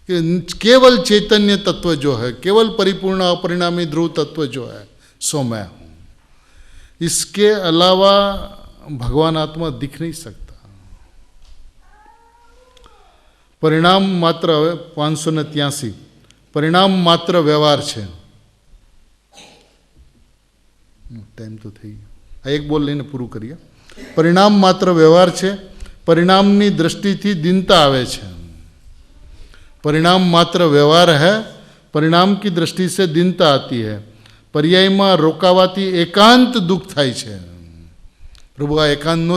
कि केवल चैतन्य तत्व जो है, केवल परिपूर्ण अपरिणामी ध्रुव तत्व जो है सो मैं हूँ. इसके अलावा भगवान आत्मा दिख नहीं सकता. પરિણામ માત્ર, હવે 583, પરિણામ માત્ર વ્યવહાર છે. ટાઈમ તો થઈ ગયો, આ એક બોલ લઈને પૂરું કરીએ. પરિણામ માત્ર વ્યવહાર છે, પરિણામની દૃષ્ટિથી દીનતા આવે છે. परिणाम मात्र व्यवहार है, परिणाम की दृष्टि से दीनता आती है. पर्यायમાં રોકાવાથી એકાંત દુઃખ થાય છે. પ્રભુ આ એકાંત ન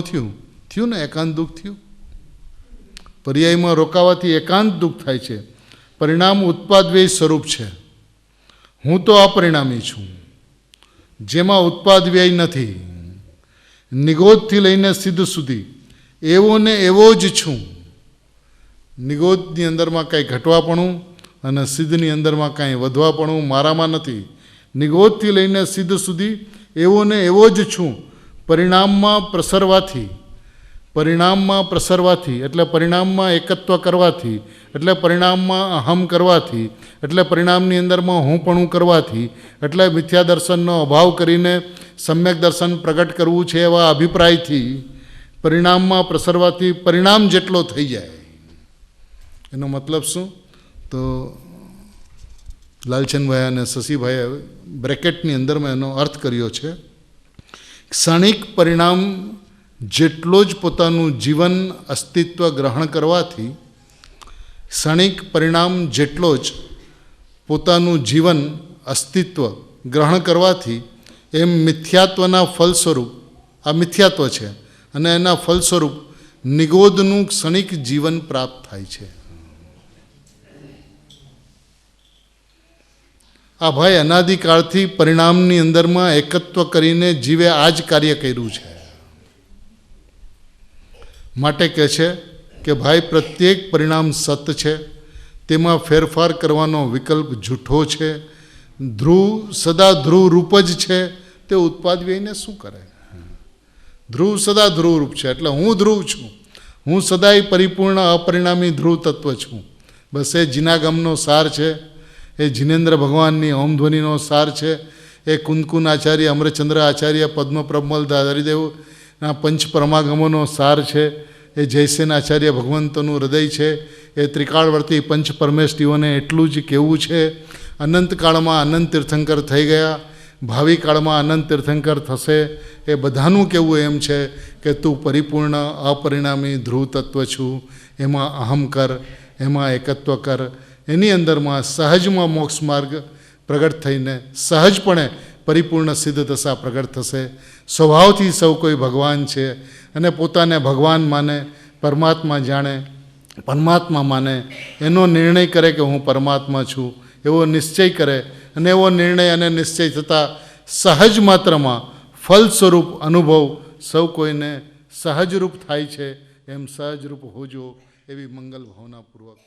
થયું ને, એકાંત દુઃખ થયું. પર્યાયમાં રોકાવાથી એકાંત દુઃખ થાય છે. પરિણામ ઉત્પાદવ્યય સ્વરૂપ છે. હું તો અપરિણામી છું, જેમાં ઉત્પાદ વ્યય નથી. નિગોદથી લઈને સિદ્ધ સુધી એવો ને એવો જ છું. નિગોદની અંદરમાં કાંઈ ઘટવાપણું અને સિદ્ધની અંદરમાં કાંઈ વધવાપણું મારામાં નથી. નિગોદથી લઈને સિદ્ધ સુધી એવો ને એવો જ છું. પરિણામમાં પ્રસરવાથી એટલે પરિણામમાં એકત્વ કરવાથી, એટલે પરિણામમાં અહમ કરવાથી, એટલે પરિણામની અંદરમાં હુંપણું કરવાથી, એટલે મિથ્યા દર્શનનો અભાવ કરીને સમ્યક દર્શન પ્રગટ કરવું છે એવા અભિપ્રાયથી પરિણામમાં પ્રસરવાથી પરિણામ જેટલો થઈ જાય. એનો મતલબ શું? તો લાલચંદભાઈ અને શશીભાઈએ બ્રેકેટની અંદરમાં એનો અર્થ કર્યો છે. ક્ષણિક પરિણામ જેટલો જ પોતાનું જીવન અસ્તિત્વ ગ્રહણ કરવાથી, ક્ષણિક પરિણામ જેટલો જ પોતાનું જીવન અસ્તિત્વ ગ્રહણ કરવાથી એમ મિથ્યાત્વના ફલ સ્વરૂપ, આ મિથ્યાત્વ છે અને એના ફલ સ્વરૂપ નિગોદનું ક્ષણિક જીવન પ્રાપ્ત થાય છે. આ ભાઈ અનાદિકાળથી પરિણામની અંદરમાં એકત્વ કરીને જીવે આ જ કાર્ય કર્યું છે. માટે કહે છે કે ભાઈ પ્રત્યેક પરિણામ સત છે, તેમાં ફેરફાર કરવાનો વિકલ્પ જૂઠો છે. ધ્રુવ સદા ધ્રુવ રૂપ જ છે, તે ઉત્પાદ વ્યયને શું કરે? ધ્રુવ સદા ધ્રુવ રૂપ છે એટલે હું ધ્રુવ છું. હું સદાય પરિપૂર્ણ અપરિણામી ધ્રુવ તત્વ છું. બસ એ જીનાગમનો સાર છે, એ જિનેન્દ્ર ભગવાનની ઓમધ્વનિનો સાર છે, એ કુંદકુન આચાર્ય, અમરચંદ્ર આચાર્ય, પદ્મપ્રમલ દાદારીદેવના પંચ પરમાગમોનો સાર છે, એ જયસેન આચાર્ય ભગવંતોનું હૃદય છે, એ ત્રિકાળવર્તી પંચ પરમેષ્ઠીઓને એટલું જ કહેવું છે. અનંતકાળમાં અનંત તીર્થંકર થઈ ગયા, ભાવિ કાળમાં અનંત તીર્થંકર થશે. એ બધાનું કહેવું એમ છે કે તું પરિપૂર્ણ અપરિણામી ધ્રુવ તત્વ છું, એમાં અહમ કર, એમાં એકત્વ કર. એની અંદરમાં સહજમાં મોક્ષ માર્ગ પ્રગટ થઈને સહજપણે પરિપૂર્ણ સિદ્ધ દશા પ્રગટ થશે. સ્વભાવથી સૌ કોઈ ભગવાન છે અને પોતાને ભગવાન માને, પરમાત્મા જાણે, પરમાત્મા માને, એનો નિર્ણય કરે કે હું પરમાત્મા છું, એવો નિશ્ચય કરે અને એવો નિર્ણય અને નિશ્ચય થતાં સહજ માત્રમાં ફલ સ્વરૂપ અનુભવ સૌ કોઈને સહજરૂપ થાય છે. એમ સહજરૂપ હોજો એવી મંગલ ભાવનાપૂર્વક